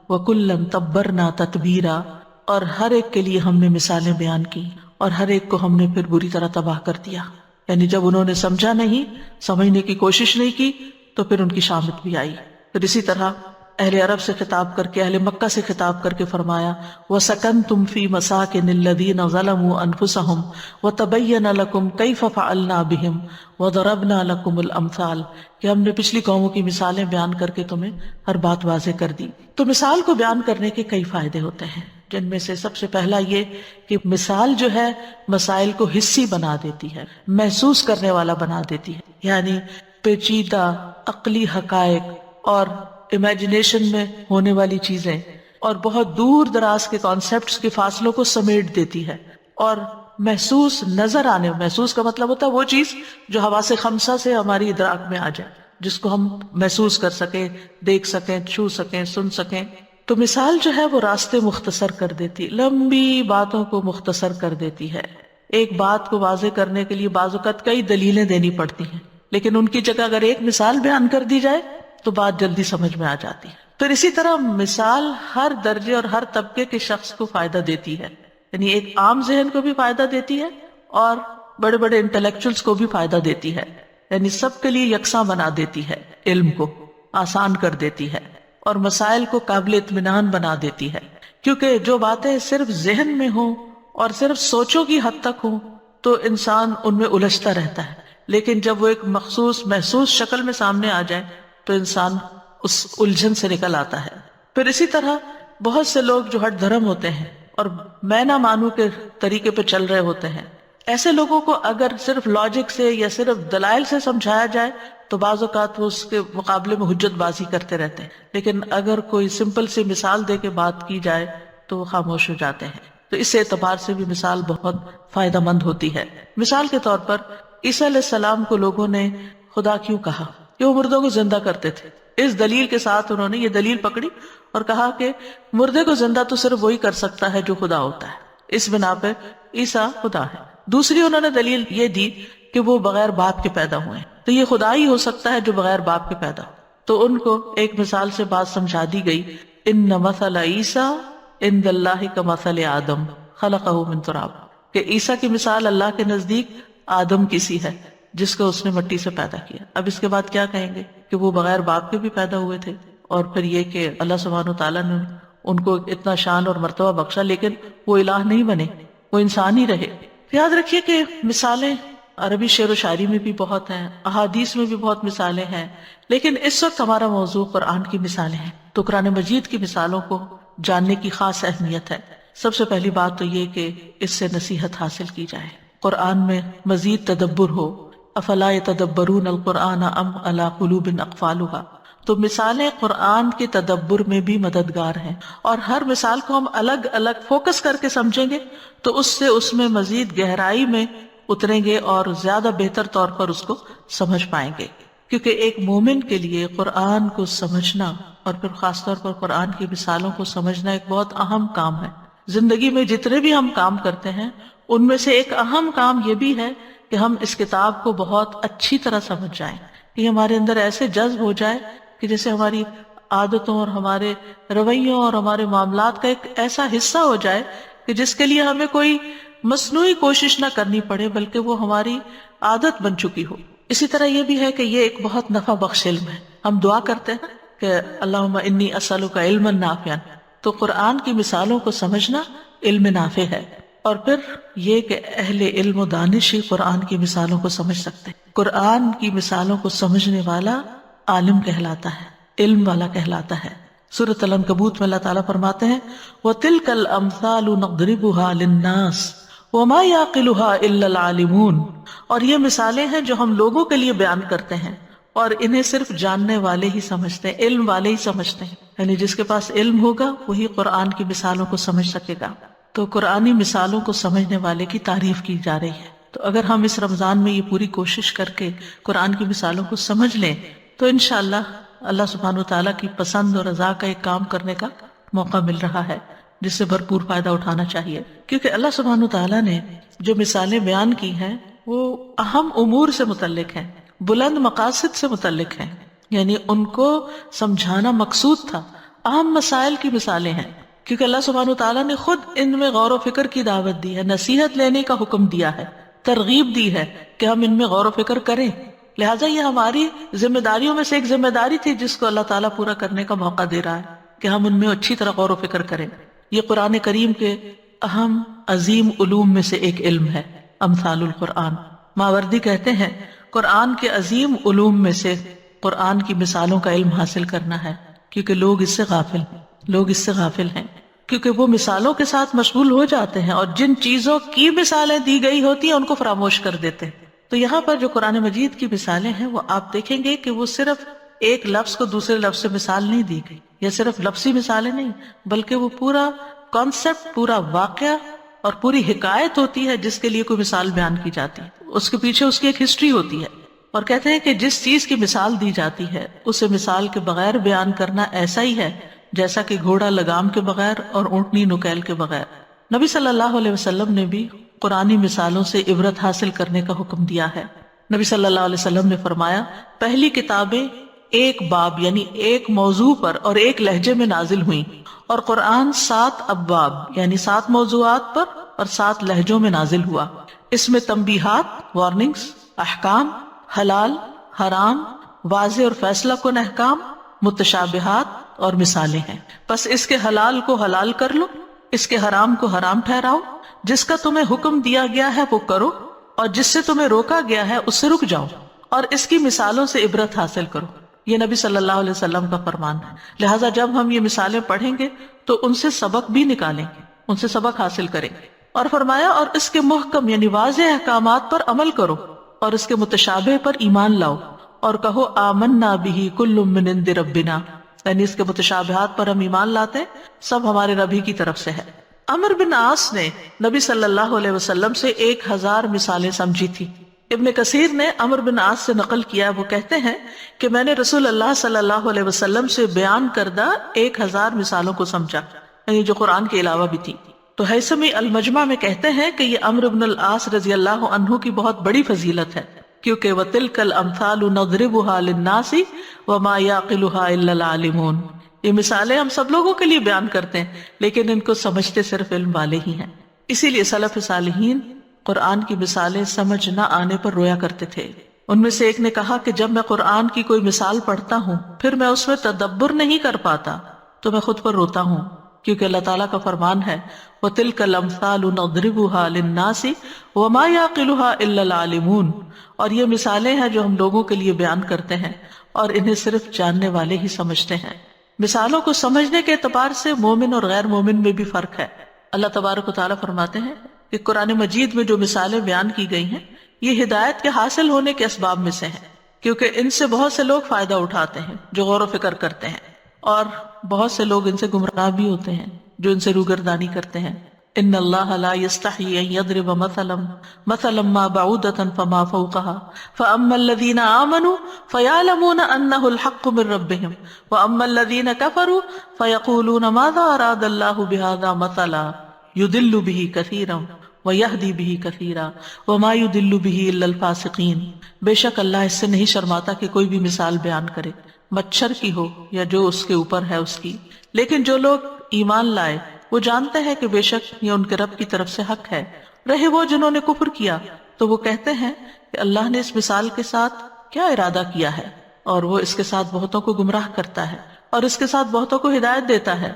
وَكُلًّا تَبَّرْنَا تَتْبِيرًا، اور ہر ایک کے لیے ہم نے مثالیں بیان کی اور ہر ایک کو ہم نے پھر بری طرح تباہ کر دیا۔ یعنی جب انہوں نے سمجھا نہیں، سمجھنے کی کوشش نہیں کی تو پھر ان کی شامت بھی آئی۔ پھر اسی طرح اہل عرب سے خطاب کر کے، اہل مکہ سے خطاب کر کے فرمایا وَسَكَنْتُمْ فِي مَسَاكِنِ الَّذِينَ ظَلَمُوا أَنفُسَهُمْ وَتَبَيَّنَ لَكُمْ كَيْفَ فَعَلْنَا بِهِمْ وَضَرَبْنَا لَكُمُ الْأَمْثَالَ، کہ ہم نے پچھلی قوموں کی مثالیں بیان کر کے تمہیں ہر بات واضح کر دی۔ تو مثال کو بیان کرنے کے کئی فائدے ہوتے ہیں، جن میں سے سب سے پہلا یہ کہ مثال جو ہے مسائل کو حسی بنا دیتی ہے، محسوس کرنے والا بنا دیتی ہے، یعنی پیچیدہ عقلی حقائق اور امیجنیشن میں ہونے والی چیزیں اور بہت دور دراز کے کانسیپٹس کے فاصلوں کو سمیٹ دیتی ہے، اور محسوس نظر آنے، محسوس کا مطلب ہوتا ہے وہ چیز جو حواس خمسہ سے ہماری ادراک میں آ جائے، جس کو ہم محسوس کر سکیں، دیکھ سکیں، چھو سکیں، سن سکیں۔ تو مثال جو ہے وہ راستے مختصر کر دیتی، لمبی باتوں کو مختصر کر دیتی ہے۔ ایک بات کو واضح کرنے کے لیے بعض اوقات کئی دلیلیں دینی پڑتی ہیں، لیکن ان کی جگہ اگر ایک مثال بیان کر دی جائے تو بات جلدی سمجھ میں آ جاتی ہے۔ پھر اسی طرح مثال ہر درجے اور ہر طبقے کے شخص کو فائدہ دیتی ہے، یعنی ایک عام ذہن کو بھی فائدہ دیتی ہے اور بڑے بڑے انٹلیکچوئلس کو بھی فائدہ دیتی ہے، یعنی سب کے لیے یکساں بنا دیتی ہے، علم کو آسان کر دیتی ہے اور مسائل کو قابل اطمینان بنا دیتی ہے، کیونکہ جو باتیں صرف ذہن میں ہوں اور صرف سوچوں کی حد تک ہوں تو انسان ان میں الجھتا رہتا ہے، لیکن جب وہ ایک مخصوص محسوس شکل میں سامنے آ جائے تو انسان اس الجھن سے نکل آتا ہے۔ پھر اسی طرح بہت سے لوگ جو ہٹ دھرم ہوتے ہیں اور میں نہ مانوں کے طریقے پہ چل رہے ہوتے ہیں، ایسے لوگوں کو اگر صرف لاجک سے یا صرف دلائل سے سمجھایا جائے تو بعض اوقات وہ اس کے مقابلے میں حجت بازی کرتے رہتے ہیں، لیکن اگر کوئی سمپل سی مثال دے کے بات کی جائے تو وہ خاموش ہو جاتے ہیں. تو اس اعتبار سے بھی مثال بہت فائدہ مند ہوتی ہے. مثال کے طور پر عیسیٰ علیہ السلام کو لوگوں نے خدا کیوں کہا؟ کہ وہ مردوں کو زندہ کرتے تھے. اس دلیل کے ساتھ انہوں نے یہ دلیل پکڑی اور کہا کہ مردے کو زندہ تو صرف وہی کر سکتا ہے جو خدا ہوتا ہے، اس بنا پہ عیسیٰ خدا ہے. دوسری انہوں نے دلیل یہ دی کہ وہ بغیر باپ کے پیدا ہوئے ہیں، تو یہ خدا ہی ہو سکتا ہے جو بغیر باپ کے پیدا ہو. تو ان کو ایک مثال سے بات سمجھا دی گئی، ان مثل عیسیٰ عند اللہ کمثل آدم خلقہ من تراب، کہ عیسیٰ کی مثال اللہ کے نزدیک آدم کی سی ہے جس کو اس نے مٹی سے پیدا کیا. اب اس کے بعد کیا کہیں گے کہ وہ بغیر باپ کے بھی پیدا ہوئے تھے، اور پھر یہ کہ اللہ سبحانہ وتعالیٰ نے ان کو اتنا شان اور مرتبہ بخشا لیکن وہ الہ نہیں بنے، وہ انسان ہی رہے. یاد رکھیے کہ مثالیں عربی شعر و شاعری میں بھی بہت ہیں، احادیث میں بھی بہت مثالیں ہیں، لیکن اس وقت ہمارا موضوع قرآن کی مثالیں ہیں. تو قرآن مجید کی مثالوں کو جاننے کی خاص اہمیت ہے. سب سے پہلی بات تو یہ کہ اس سے نصیحت حاصل کی جائے، قرآن میں مزید تدبر ہو. افلا یتدبرون القرآن ام علی قلوب اقفالها. تو مثالیں قرآن کے تدبر میں بھی مددگار ہیں، اور ہر مثال کو ہم الگ الگ فوکس کر کے سمجھیں گے تو اس میں مزید گہرائی میں اتریں گے اور زیادہ بہتر طور پر اس کو سمجھ پائیں گے. کیونکہ ایک مومن کے لیے قرآن کو سمجھنا اور پھر خاص طور پر قرآن کی مثالوں کو سمجھنا ایک بہت اہم کام ہے. زندگی میں جتنے بھی ہم کام کرتے ہیں ان میں سے ایک اہم کام یہ بھی ہے کہ ہم اس کتاب کو بہت اچھی طرح سمجھ جائیں، کہ ہمارے اندر ایسے جذب ہو جائے کہ جیسے ہماری عادتوں اور ہمارے رویوں اور ہمارے معاملات کا ایک ایسا حصہ ہو جائے کہ جس کے لیے ہمیں کوئی مصنوعی کوشش نہ کرنی پڑے بلکہ وہ ہماری عادت بن چکی ہو. اسی طرح یہ بھی ہے کہ یہ ایک بہت نفع بخش علم ہے. ہم دعا کرتے ہیں کہ اللہم انی اسألک علما نافعا، تو قرآن کی مثالوں کو سمجھنا علم نافع ہے. اور پھر یہ کہ اہل علم و دانش ہی قرآن کی مثالوں کو سمجھ سکتے ہیں. قرآن کی مثالوں کو سمجھنے والا عالم کہلاتا ہے، علم والا کہلاتا ہے. سورۃ العنکبوت میں اللہ تعالیٰ فرماتے ہیں وَتِلْكَ الْأَمْثَالُ نَضْرِبُهَا لِلنَّاسِ وَمَا يَعْقِلُهَا إِلَّا الْعَالِمُونَ. اور یہ مثالیں ہیں جو ہم لوگوں کے لیے بیان کرتے ہیں اور انہیں صرف جاننے والے ہی سمجھتے ہیں، علم والے ہی سمجھتے ہیں. یعنی جس کے پاس علم ہوگا وہی قرآن کی مثالوں کو سمجھ سکے گا. تو قرآنی مثالوں کو سمجھنے والے کی تعریف کی جا رہی ہے. تو اگر ہم اس رمضان میں یہ پوری کوشش کر کے قرآن کی مثالوں کو سمجھ لیں تو انشاءاللہ اللہ سبحانہ وتعالیٰ کی پسند اور رضا کا ایک کام کرنے کا موقع مل رہا ہے جس سے بھرپور فائدہ اٹھانا چاہیے. کیونکہ اللہ سبحانہ وتعالیٰ نے جو مثالیں بیان کی ہیں وہ اہم امور سے متعلق ہیں، بلند مقاصد سے متعلق ہیں، یعنی ان کو سمجھانا مقصود تھا. اہم مسائل کی مثالیں ہیں کیونکہ اللہ سبحانہ وتعالیٰ نے خود ان میں غور و فکر کی دعوت دی ہے، نصیحت لینے کا حکم دیا ہے، ترغیب دی ہے کہ ہم ان میں غور و فکر کریں. لہٰذا یہ ہماری ذمہ داریوں میں سے ایک ذمہ داری تھی جس کو اللہ تعالیٰ پورا کرنے کا موقع دے رہا ہے کہ ہم ان میں اچھی طرح غور و فکر کریں. یہ قرآن کریم کے اہم عظیم علوم میں سے ایک علم ہے، امثال القرآن. ماوردی کہتے ہیں قرآن کے عظیم علوم میں سے قرآن کی مثالوں کا علم حاصل کرنا ہے، کیونکہ لوگ اس سے غافل ہیں کیونکہ وہ مثالوں کے ساتھ مشغول ہو جاتے ہیں اور جن چیزوں کی مثالیں دی گئی ہوتی ہیں ان کو فراموش کر دیتے ہیں. تو یہاں پر جو قرآن مجید کی مثالیں ہیں وہ آپ دیکھیں گے کہ وہ صرف ایک لفظ کو دوسرے لفظ سے مثال نہیں دی گئی، یا صرف لفظی مثالیں نہیں، بلکہ وہ پورا کانسیپٹ، پورا واقعہ اور پوری حکایت ہوتی ہے جس کے لیے کوئی مثال بیان کی جاتی ہے. اس کے پیچھے اس کی ایک ہسٹری ہوتی ہے. اور کہتے ہیں کہ جس چیز کی مثال دی جاتی ہے اسے مثال کے بغیر بیان کرنا ایسا ہی ہے جیسا کہ گھوڑا لگام کے بغیر اور اونٹنی نکیل کے بغیر. نبی صلی اللہ علیہ وسلم نے بھی قرآنی مثالوں سے عبرت حاصل کرنے کا حکم دیا ہے. نبی صلی اللہ علیہ وسلم نے فرمایا پہلی کتابیں ایک باب یعنی ایک موضوع پر اور ایک لہجے میں نازل ہوئیں، اور قرآن 7 ابواب یعنی 7 موضوعات پر اور 7 لہجوں میں نازل ہوا. اس میں تنبیہات، وارننگز، احکام، حلال، حرام، واضح اور فیصلہ کن احکام، متشابہات اور مثالیں ہیں. پس اس کے حلال کو حلال کر لو، اس کے حرام کو حرام ٹھہراؤ، جس کا تمہیں حکم دیا گیا ہے وہ کرو اور جس سے تمہیں روکا گیا ہے اس سے رک جاؤ، اور اس کی مثالوں سے عبرت حاصل کرو. یہ نبی صلی اللہ علیہ وسلم کا فرمان ہے. لہٰذا جب ہم یہ مثالیں پڑھیں گے تو ان سے سبق بھی نکالیں گے، ان سے سبق حاصل کریں گے. اور فرمایا اور اس کے محکم یعنی واضح احکامات پر عمل کرو اور اس کے متشابہ پر ایمان لاؤ اور کہو آمنا بہ کل من عند ربنا، یعنی اس کے متشابہات پر ہم ایمان لاتے ہیں، سب ہمارے رب ہی کی طرف سے ہے. عمرو بن عاص نے نبی صلی اللہ علیہ وسلم سے 1000 مثالیں سمجھی تھی. ابن کثیر نے عمرو بن عاص سے نقل کیا، وہ کہتے ہیں کہ میں نے رسول اللہ صلی اللہ علیہ وسلم سے بیان کردہ 1000 مثالوں کو سمجھا، یعنی جو قرآن کے علاوہ بھی تھی. تو حیثمی المجمع میں کہتے ہیں کہ یہ عمرو بن العاص رضی اللہ عنہ کی بہت بڑی فضیلت ہے، کیونکہ وَتِلْكَ الْأَمْثَالُ نَضْرِبُهَا لِلنَّاسِ وَمَا يَعْقِلُهَا إِلَّا الْعَالِمُونَ. یہ مثالیں ہم سب لوگوں کے لیے بیان کرتے ہیں لیکن ان کو سمجھتے صرف علم والے ہی ہیں. اسی لیے سلف صالحین قرآن کی مثالیں سمجھ نہ آنے پر رویا کرتے تھے. ان میں سے ایک نے کہا کہ جب میں قرآن کی کوئی مثال پڑھتا ہوں پھر میں اس میں تدبر نہیں کر پاتا تو میں خود پر روتا ہوں، کیونکہ اللہ تعالیٰ کا فرمان ہے وَتِلْكَ الْأَمْثَالُ نَضْرِبُهَا لِلنَّاسِ وَمَا يَعْقِلُهَا إِلَّا الْعَالِمُونَ. اور یہ مثالیں ہیں جو ہم لوگوں کے لیے بیان کرتے ہیں اور انہیں صرف جاننے والے ہی سمجھتے ہیں. مثالوں کو سمجھنے کے اعتبار سے مومن اور غیر مومن میں بھی فرق ہے. اللہ تبارک و تعالیٰ فرماتے ہیں کہ قرآن مجید میں جو مثالیں بیان کی گئی ہیں یہ ہدایت کے حاصل ہونے کے اسباب میں سے ہیں، کیونکہ ان سے بہت سے لوگ فائدہ اٹھاتے ہیں جو غور و فکر کرتے ہیں، اور بہت سے لوگ ان سے گمراہ بھی ہوتے ہیں جو ان سے روگردانی کرتے ہیں. ان اللہ لا یستحیی ان یضرب مثلا ما بعودۃ فما فوقها فاما الذین آمنوا فیعلمون انہ الحق من ربهم واما الذین کفروا فیقولون ماذا اراد اللہ بہذا مثلا یضل به کثیرا ویہدی به کثیرا وما یضل به الا الفاسقین. بے شک اللہ اس سے نہیں شرماتا کہ کوئی بھی مثال بیان کرے، مچھر کی ہو یا جو اس کے اوپر ہے اس کی. لیکن جو لوگ ایمان لائے وہ جانتے ہیں کہ بے شک یہ ان کے رب کی طرف سے حق ہے. رہے وہ جنہوں نے کفر کیا تو وہ کہتے ہیں کہ اللہ نے اس مثال کے ساتھ کیا ارادہ کیا ہے، اور وہ اس کے ساتھ بہتوں کو گمراہ کرتا ہے اور اس کے ساتھ بہتوں کو ہدایت دیتا ہے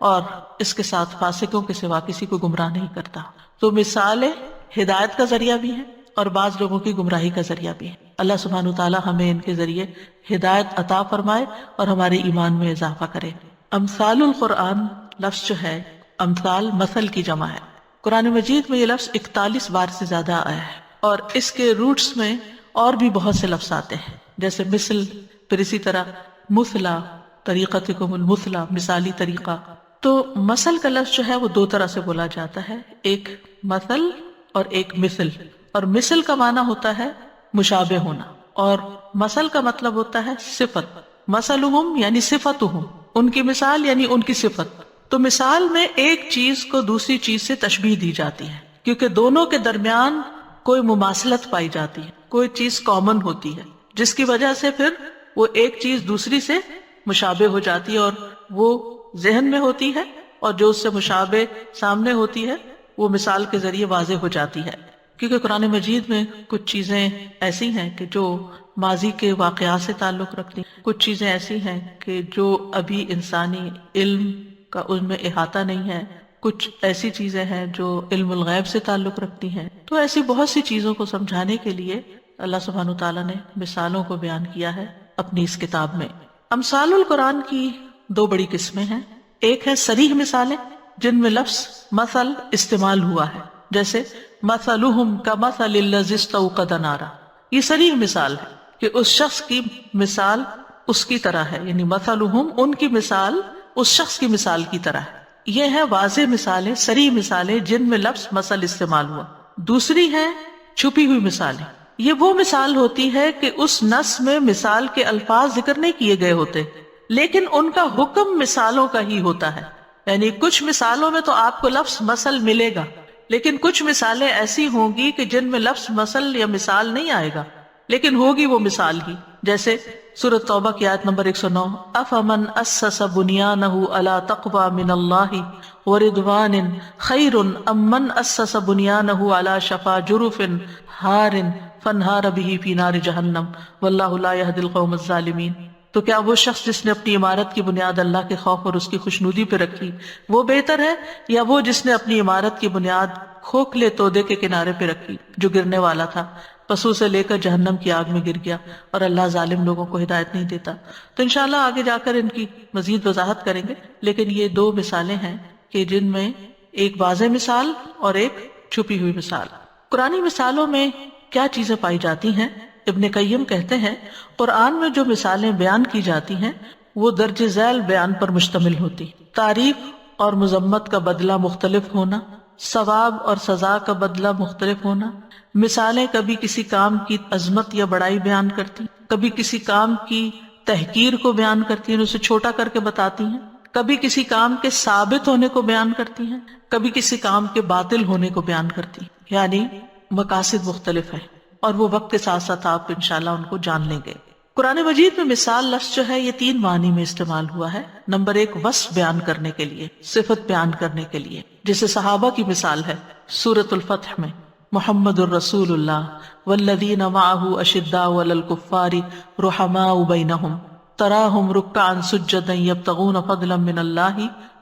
اور اس کے ساتھ فاسقوں کے سوا کسی کو گمراہ نہیں کرتا. تو مثالیں ہدایت کا ذریعہ بھی ہیں اور بعض لوگوں کی گمراہی کا ذریعہ بھی ہے. اللہ سبحانہ وتعالیٰ ہمیں ان کے ذریعے ہدایت عطا فرمائے اور ہمارے ایمان میں اضافہ کرے. امثال القرآن لفظ جو ہے، امثال مثل کی جمع ہے. قرآن مجید میں یہ لفظ 41 بار سے زیادہ آیا ہے اور اس کے روٹس میں اور بھی بہت سے لفظ آتے ہیں، جیسے مثل، پھر اسی طرح مثلا، طریقتکم المثلا، مثالی طریقہ. تو مثل کا لفظ جو ہے وہ 2 طرح سے بولا جاتا ہے، ایک مثل اور ایک مثل. اور مثل کا معنی ہوتا ہے مشابہ ہونا، اور مثل کا مطلب ہوتا ہے صفت. مثلہم یعنی صفتہم، ان کی مثال یعنی ان کی صفت. تو مثال میں ایک چیز کو دوسری چیز سے تشبیہ دی جاتی ہے کیونکہ دونوں کے درمیان کوئی مماثلت پائی جاتی ہے، کوئی چیز کامن ہوتی ہے جس کی وجہ سے پھر وہ ایک چیز دوسری سے مشابہ ہو جاتی ہے اور وہ ذہن میں ہوتی ہے، اور جو اس سے مشابہ سامنے ہوتی ہے وہ مثال کے ذریعے واضح ہو جاتی ہے. کیونکہ قرآن مجید میں کچھ چیزیں ایسی ہیں کہ جو ماضی کے واقعات سے تعلق رکھتی ہیں، کچھ چیزیں ایسی ہیں کہ جو ابھی انسانی علم کا ان میں احاطہ نہیں ہے، کچھ ایسی چیزیں ہیں جو علم الغیب سے تعلق رکھتی ہیں. تو ایسی بہت سی چیزوں کو سمجھانے کے لیے اللہ سبحانہ وتعالیٰ نے مثالوں کو بیان کیا ہے اپنی اس کتاب میں. امثال القرآن کی 2 بڑی قسمیں ہیں. ایک ہے صریح مثالیں جن میں لفظ مثل استعمال ہوا ہے، جیسے مثلہم کمثل الذی استوقد نارا. یہ صریح مثال ہے کہ اس شخص کی مثال اس کی طرح ہے، یعنی مثلہم، ان کی مثال اس شخص کی مثال کی طرح ہے. یہ ہے واضح مثالیں، صریح مثالیں جن میں لفظ مثل استعمال ہوا. دوسری ہے چھپی ہوئی مثالیں. یہ وہ مثال ہوتی ہے کہ اس نص میں مثال کے الفاظ ذکر نہیں کیے گئے ہوتے لیکن ان کا حکم مثالوں کا ہی ہوتا ہے. یعنی کچھ مثالوں میں تو آپ کو لفظ مثل ملے گا لیکن کچھ مثالیں ایسی ہوں گی کہ جن میں لفظ مثل یا مثال نہیں آئے گا لیکن ہوگی وہ مثال ہی. جیسے سورۃ توبہ کی آیت نمبر 109، افمن اسس بنیانہ علی تقوی من اللہ ورضوان خیر ام من اسس بنیانہ علی شفا جرف ہار فانہار بہ فی نار جہنم واللہ لا یہدی القوم الظالمین. تو کیا وہ شخص جس نے اپنی عمارت کی بنیاد اللہ کے خوف اور اس کی خوشنودی پہ رکھی وہ بہتر ہے، یا وہ جس نے اپنی عمارت کی بنیاد کھوکھلے تودے کے کنارے پہ رکھی جو گرنے والا تھا پس اسے لے کر جہنم کی آگ میں گر گیا، اور اللہ ظالم لوگوں کو ہدایت نہیں دیتا۔ تو انشاءاللہ آگے جا کر ان کی مزید وضاحت کریں گے، لیکن یہ دو مثالیں ہیں کہ جن میں ایک واضح مثال اور ایک چھپی ہوئی مثال۔ قرآنی مثالوں میں کیا چیزیں پائی جاتی ہیں؟ ابن قیم کہتے ہیں قرآن میں جو مثالیں بیان کی جاتی ہیں وہ درج ذیل بیان پر مشتمل ہوتی، تعریف اور مذمت کا بدلہ مختلف ہونا، ثواب اور سزا کا بدلہ مختلف ہونا، مثالیں کبھی کسی کام کی عظمت یا بڑائی بیان کرتی، کبھی کسی کام کی تحقیر کو بیان کرتی ہیں، اسے چھوٹا کر کے بتاتی ہیں، کبھی کسی کام کے ثابت ہونے کو بیان کرتی ہیں، کبھی کسی کام کے باطل ہونے کو بیان کرتی ہیں، یعنی مقاصد مختلف ہیں، اور وہ وقت کے ساتھ ساتھ آپ انشاءاللہ ان کو جان لیں گے۔ قرآن مجید میں مثال لفظ جو ہے یہ 3 معنی میں استعمال ہوا ہے۔ نمبر 1 وصف بیان کرنے کے لیے، صفت بیان کرنے کے لیے، جیسے صحابہ کی مثال ہے سورۃ الفتح میں، محمد الرسول اللہ والذین معہ اشداء علی الکفار رحماء بینہم تراہم رکعا سجدا یبتغون فضلا من اللہ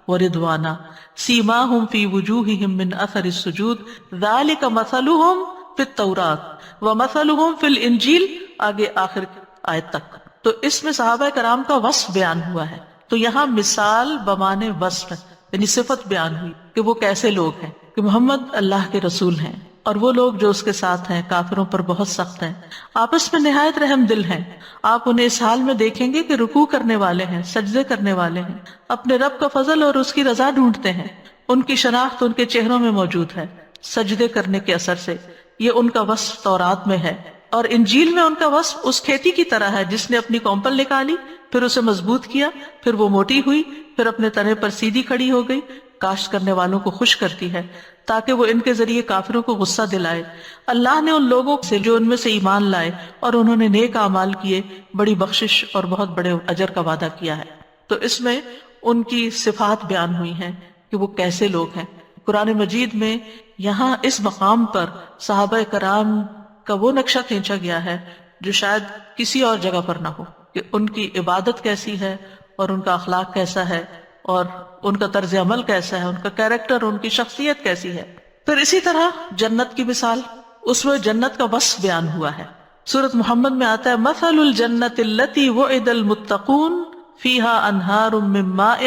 ورضوانا سیماہم فی وجوہہم من اثر السجود ذالک مثلہم فی التوراۃ ومثلہم فی الانجیل، آگے آخر آیت تک۔ تو اس میں صحابہ کرام کا وصف بیان ہوا ہے، تو یہاں مثال بمانے وصف ہے، یعنی صفت بیان ہوئی کہ وہ کیسے لوگ ہیں، کہ محمد اللہ کے رسول ہیں، اور وہ لوگ جو اس کے ساتھ ہیں کافروں پر بہت سخت ہیں، آپس میں نہایت رحم دل ہیں۔ آپ انہیں اس حال میں دیکھیں گے کہ رکوع کرنے والے ہیں، سجدے کرنے والے ہیں، اپنے رب کا فضل اور اس کی رضا ڈھونڈتے ہیں، ان کی شناخت ان کے چہروں میں موجود ہے سجدے کرنے کے اثر سے۔ یہ ان کا وصف تورات میں ہے، اور انجیل میں ان کا وصف اس کھیتی کی طرح ہے جس نے اپنی کونپل نکالی، پھر اسے مضبوط کیا، پھر وہ موٹی ہوئی، پھر اپنے تنے پر سیدھی کھڑی ہو گئی، کاشت کرنے والوں کو خوش کرتی ہے تاکہ وہ ان کے ذریعے کافروں کو غصہ دلائے۔ اللہ نے ان لوگوں سے جو ان میں سے ایمان لائے اور انہوں نے نیک اعمال کیے بڑی بخشش اور بہت بڑے اجر کا وعدہ کیا ہے۔ تو اس میں ان کی صفات بیان ہوئی ہیں کہ وہ کیسے لوگ ہیں۔ قرآن مجید میں یہاں اس مقام پر صحابہ کرام کا وہ نقشہ کھینچا گیا ہے جو شاید کسی اور جگہ پر نہ ہو، کہ ان کی عبادت کیسی ہے اور ان کا اخلاق کیسا ہے اور ان کا طرز عمل کیسا ہے، ان کا کیریکٹر، ان کی شخصیت کیسی ہے۔ پھر اسی طرح جنت کی مثال، اس میں جنت کا وصف بیان ہوا ہے۔ سورۃ محمد میں آتا ہے مثل الجنت التی وعد المتقون فیہا انہار من ماء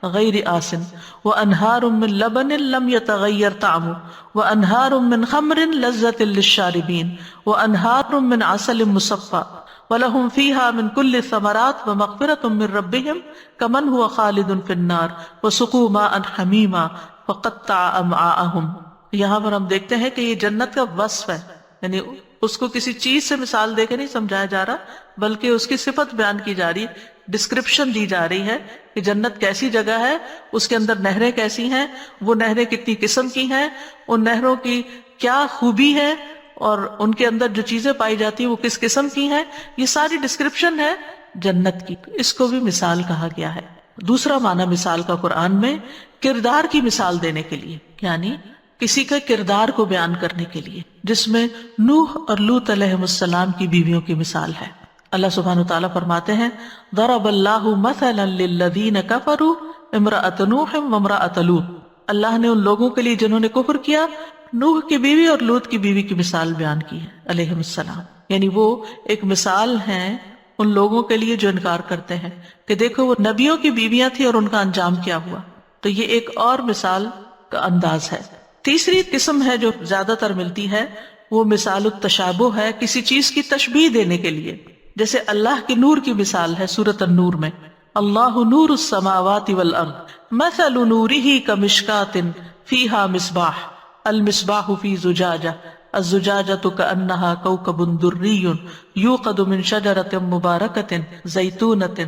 غیر آسن وانہار من لبن لم یتغیر طعمہ وانہار من خمر لذۃ للشاربین وانہار من عسل مصفى وَلَهُمْ فِيهَا مِنْ كُلِّ الثَّمَرَاتِ وَمَغْفِرَةٌ مِّن رَّبِّهِمْ كَمَنْ هُوَ خَالِدٌ فِي النَّارِ وَسُقُوا مَاءً حَمِيمًا فَقَطَّعَ أَمْعَاءَهُمْ۔ یہاں پر ہم دیکھتے ہیں کہ یہ جنت کا وصف ہے، یعنی اس کو کسی چیز سے مثال دے کے نہیں سمجھایا جا رہا، بلکہ اس کی صفت بیان کی جا رہی ہے، ڈسکرپشن دی جا رہی ہے کہ جنت کیسی جگہ ہے، اس کے اندر نہریں کیسی ہیں، وہ نہریں کتنی قسم کی ہیں، ان نہروں کی کیا خوبی ہے، اور ان کے اندر جو چیزیں پائی جاتی ہیں وہ کس قسم کی ہیں، یہ ساری ڈسکرپشن ہے جنت کی۔ اس کو بھی مثال کہا گیا ہے۔ دوسرا معنی مثال کا قرآن میں کردار کی مثال دینے کے لیے، یعنی کسی کے کردار کو بیان کرنے کے لیے، جس میں نوح اور لوط علیہ السلام کی بیویوں کی مثال ہے۔ اللہ سبحانہ وتعالیٰ فرماتے ہیں ضرب اللہ مثلا للذین کفروا امرأۃ نوح وامرأۃ لوط، اللہ نے ان لوگوں کے لیے جنہوں نے کفر کیا نوح کی بیوی اور لوط کی بیوی کی مثال بیان کی ہے علیہ السلام، یعنی وہ ایک مثال ہیں ان لوگوں کے لیے جو انکار کرتے ہیں کہ دیکھو وہ نبیوں کی بیویاں تھی اور ان کا انجام کیا ہوا۔ تو یہ ایک اور مثال کا انداز ہے۔ تیسری قسم ہے جو زیادہ تر ملتی ہے وہ مثال التشابہ ہے، کسی چیز کی تشبیہ دینے کے لیے، جیسے اللہ کے نور کی مثال ہے سورۃ النور میں، اللہ نور السماوات والارض مثل نورہ کمشکاۃ فیہا مصباح المصباح فی زجاجہ الزجاجۃ کأنہا کوکب دری یوقد من شجرۃ مبارکۃ زیتونۃ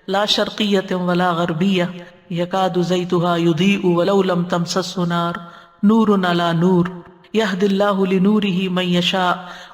لا شرقیۃ ولا غربیہ یکاد زیتها یضیء ولو لم تمسسہ نار نور علی نور یہدی اللہ لنورہ من یشاء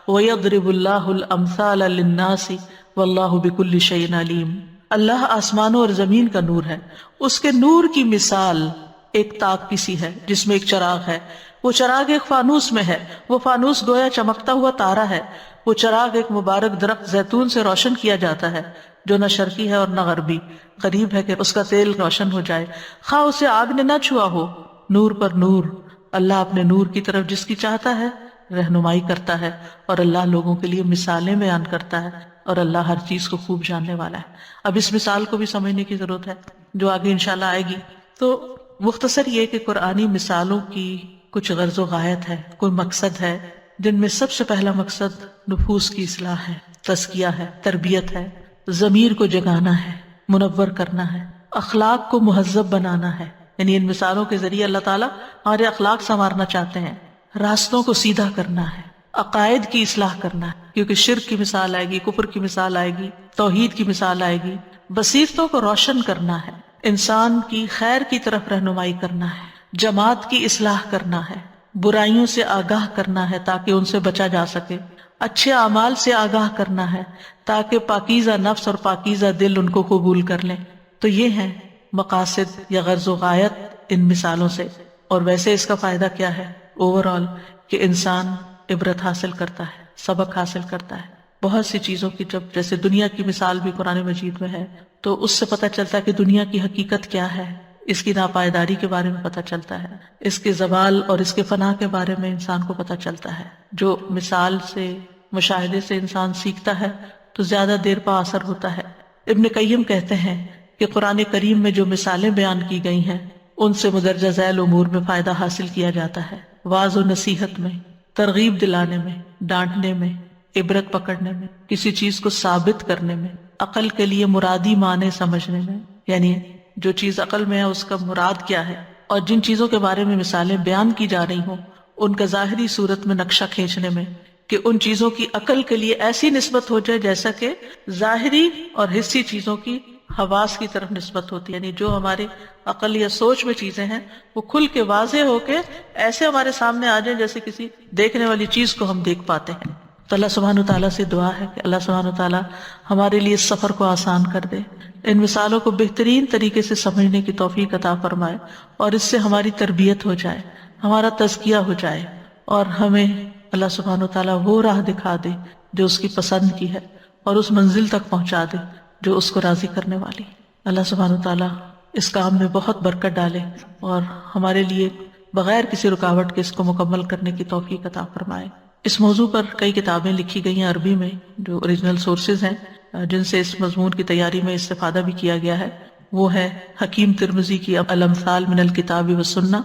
ویضرب اللہ الامثال للناس واللہ بکل شیء علیم۔ اللہ آسمانوں اور زمین کا نور ہے، اس کے نور کی مثال ایک تاک کی سی ہے جس میں ایک چراغ ہے، وہ چراغ ایک فانوس میں ہے، وہ فانوس گویا چمکتا ہوا تارا ہے، وہ چراغ ایک مبارک درخت زیتون سے روشن کیا جاتا ہے جو نہ شرقی ہے اور نہ غربی، قریب ہے کہ اس کا تیل روشن ہو جائے، خواہ اسے آگ نے نہ چھوا ہو۔ نور پر نور، اللہ اپنے نور کی طرف جس کی چاہتا ہے رہنمائی کرتا ہے، اور اللہ لوگوں کے لیے مثالیں بیان کرتا ہے، اور اللہ ہر چیز کو خوب جاننے والا ہے۔ اب اس مثال کو بھی سمجھنے کی ضرورت ہے جو آگے انشاءاللہ آئے گی۔ تو مختصر یہ کہ قرآنی مثالوں کی کچھ غرض و غایت ہے، کوئی مقصد ہے، جن میں سب سے پہلا مقصد نفوس کی اصلاح ہے، تزکیہ ہے، تربیت ہے، ضمیر کو جگانا ہے، منور کرنا ہے، اخلاق کو مہذب بنانا ہے۔ یعنی ان مثالوں کے ذریعے اللہ تعالیٰ ہمارے اخلاق سنوارنا چاہتے ہیں، راستوں کو سیدھا کرنا ہے، عقائد کی اصلاح کرنا ہے، کیونکہ شرک کی مثال آئے گی، کفر کی مثال آئے گی، توحید کی مثال آئے گی، بصیرتوں کو روشن کرنا ہے، انسان کی خیر کی طرف رہنمائی کرنا ہے، جماعت کی اصلاح کرنا ہے، برائیوں سے آگاہ کرنا ہے تاکہ ان سے بچا جا سکے، اچھے اعمال سے آگاہ کرنا ہے تاکہ پاکیزہ نفس اور پاکیزہ دل ان کو قبول کر لیں۔ تو یہ ہیں مقاصد یا غرض و غایت ان مثالوں سے۔ اور ویسے اس کا فائدہ کیا ہے اوور آل؟ کہ انسان عبرت حاصل کرتا ہے، سبق حاصل کرتا ہے بہت سی چیزوں کی۔ جب جیسے دنیا کی مثال بھی قرآن مجید میں ہے تو اس سے پتہ چلتا ہے کہ دنیا کی حقیقت کیا ہے، اس کی ناپائیداری کے بارے میں پتہ چلتا ہے، اس کے زوال اور اس کے فنا کے بارے میں انسان کو پتہ چلتا ہے۔ جو مثال سے، مشاہدے سے انسان سیکھتا ہے تو زیادہ دیر پا اثر ہوتا ہے۔ ابن قیم کہتے ہیں کہ قرآن کریم میں جو مثالیں بیان کی گئی ہیں ان سے مدرجہ ذیل امور میں فائدہ حاصل کیا جاتا ہے، واعظ و نصیحت میں، ترغیب دلانے میں، ڈانٹنے میں، عبرت پکڑنے میں، کسی چیز کو ثابت کرنے میں، عقل کے لیے مرادی معنی سمجھنے میں، یعنی جو چیز عقل میں ہے اس کا مراد کیا ہے، اور جن چیزوں کے بارے میں مثالیں بیان کی جا رہی ہوں ان کا ظاہری صورت میں نقشہ کھینچنے میں، کہ ان چیزوں کی عقل کے لیے ایسی نسبت ہو جائے جیسا کہ ظاہری اور حسی چیزوں کی حواس کی طرف نسبت ہوتی ہے، یعنی جو ہماری عقل یا سوچ میں چیزیں ہیں وہ کھل کے واضح ہو کے ایسے ہمارے سامنے آ جائیں جیسے کسی دیکھنے والی چیز کو ہم دیکھ پاتے ہیں۔ تو اللہ سبحانہ وتعالیٰ سے دعا ہے کہ اللہ سبحانہ وتعالیٰ ہمارے لیے اس سفر کو آسان کر دے، ان مثالوں کو بہترین طریقے سے سمجھنے کی توفیق عطا فرمائے، اور اس سے ہماری تربیت ہو جائے، ہمارا تزکیہ ہو جائے، اور ہمیں اللہ سبحانہ وتعالیٰ وہ راہ دکھا دے جو اس کی پسند کی ہے، اور اس منزل تک پہنچا دے جو اس کو راضی کرنے والی۔ اللہ سبحانہ وتعالیٰ اس کام میں بہت برکت ڈالے اور ہمارے لیے بغیر کسی رکاوٹ کے اس کو مکمل کرنے کی توفیق عطا فرمائے۔ اس موضوع پر کئی کتابیں لکھی گئی ہیں عربی میں جو اوریجنل سورسز ہیں، جن سے اس مضمون کی تیاری میں استفادہ بھی کیا گیا ہے۔ وہ ہے حکیم ترمذی کی الامثال من الکتاب والسنہ،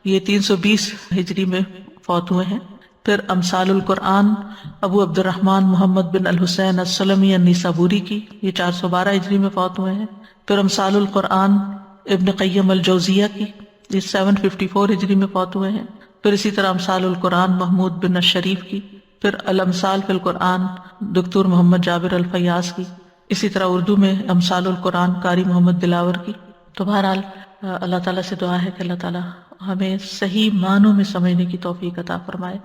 یہ 320 ہجری میں فوت ہوئے ہیں۔ پھر امثال القرآن ابو عبد الرحمن محمد بن الحسین السلمی النیسابوری کی، یہ 412 ہجری میں فوت ہوئے ہیں۔ پھر امثال القرآن ابن قیم الجوزیہ کی، یہ 754 ہجری میں فوت ہوئے ہیں۔ پھر اسی طرح امثال القرآن محمود بن الشریف کی، پھر الامثال فی القرآن دکتور محمد جابر الفیاض کی، اسی طرح اردو میں امثال القرآن قاری محمد دلاور کی۔ تو بہرحال اللہ تعالیٰ سے دعا ہے کہ اللہ تعالیٰ ہمیں صحیح معنوں میں سمجھنے کی توفیق عطا فرمائے۔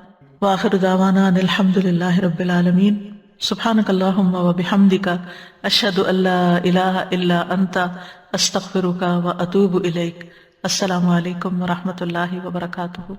وآخر دعوانا ان الحمد للہ رب العالمین، سبحانک اللہم وبحمدک، اشہد ان لا الہ الا انت، استغفرک واتوب الیک۔ السلام علیکم ورحمۃ اللہ وبرکاتہ۔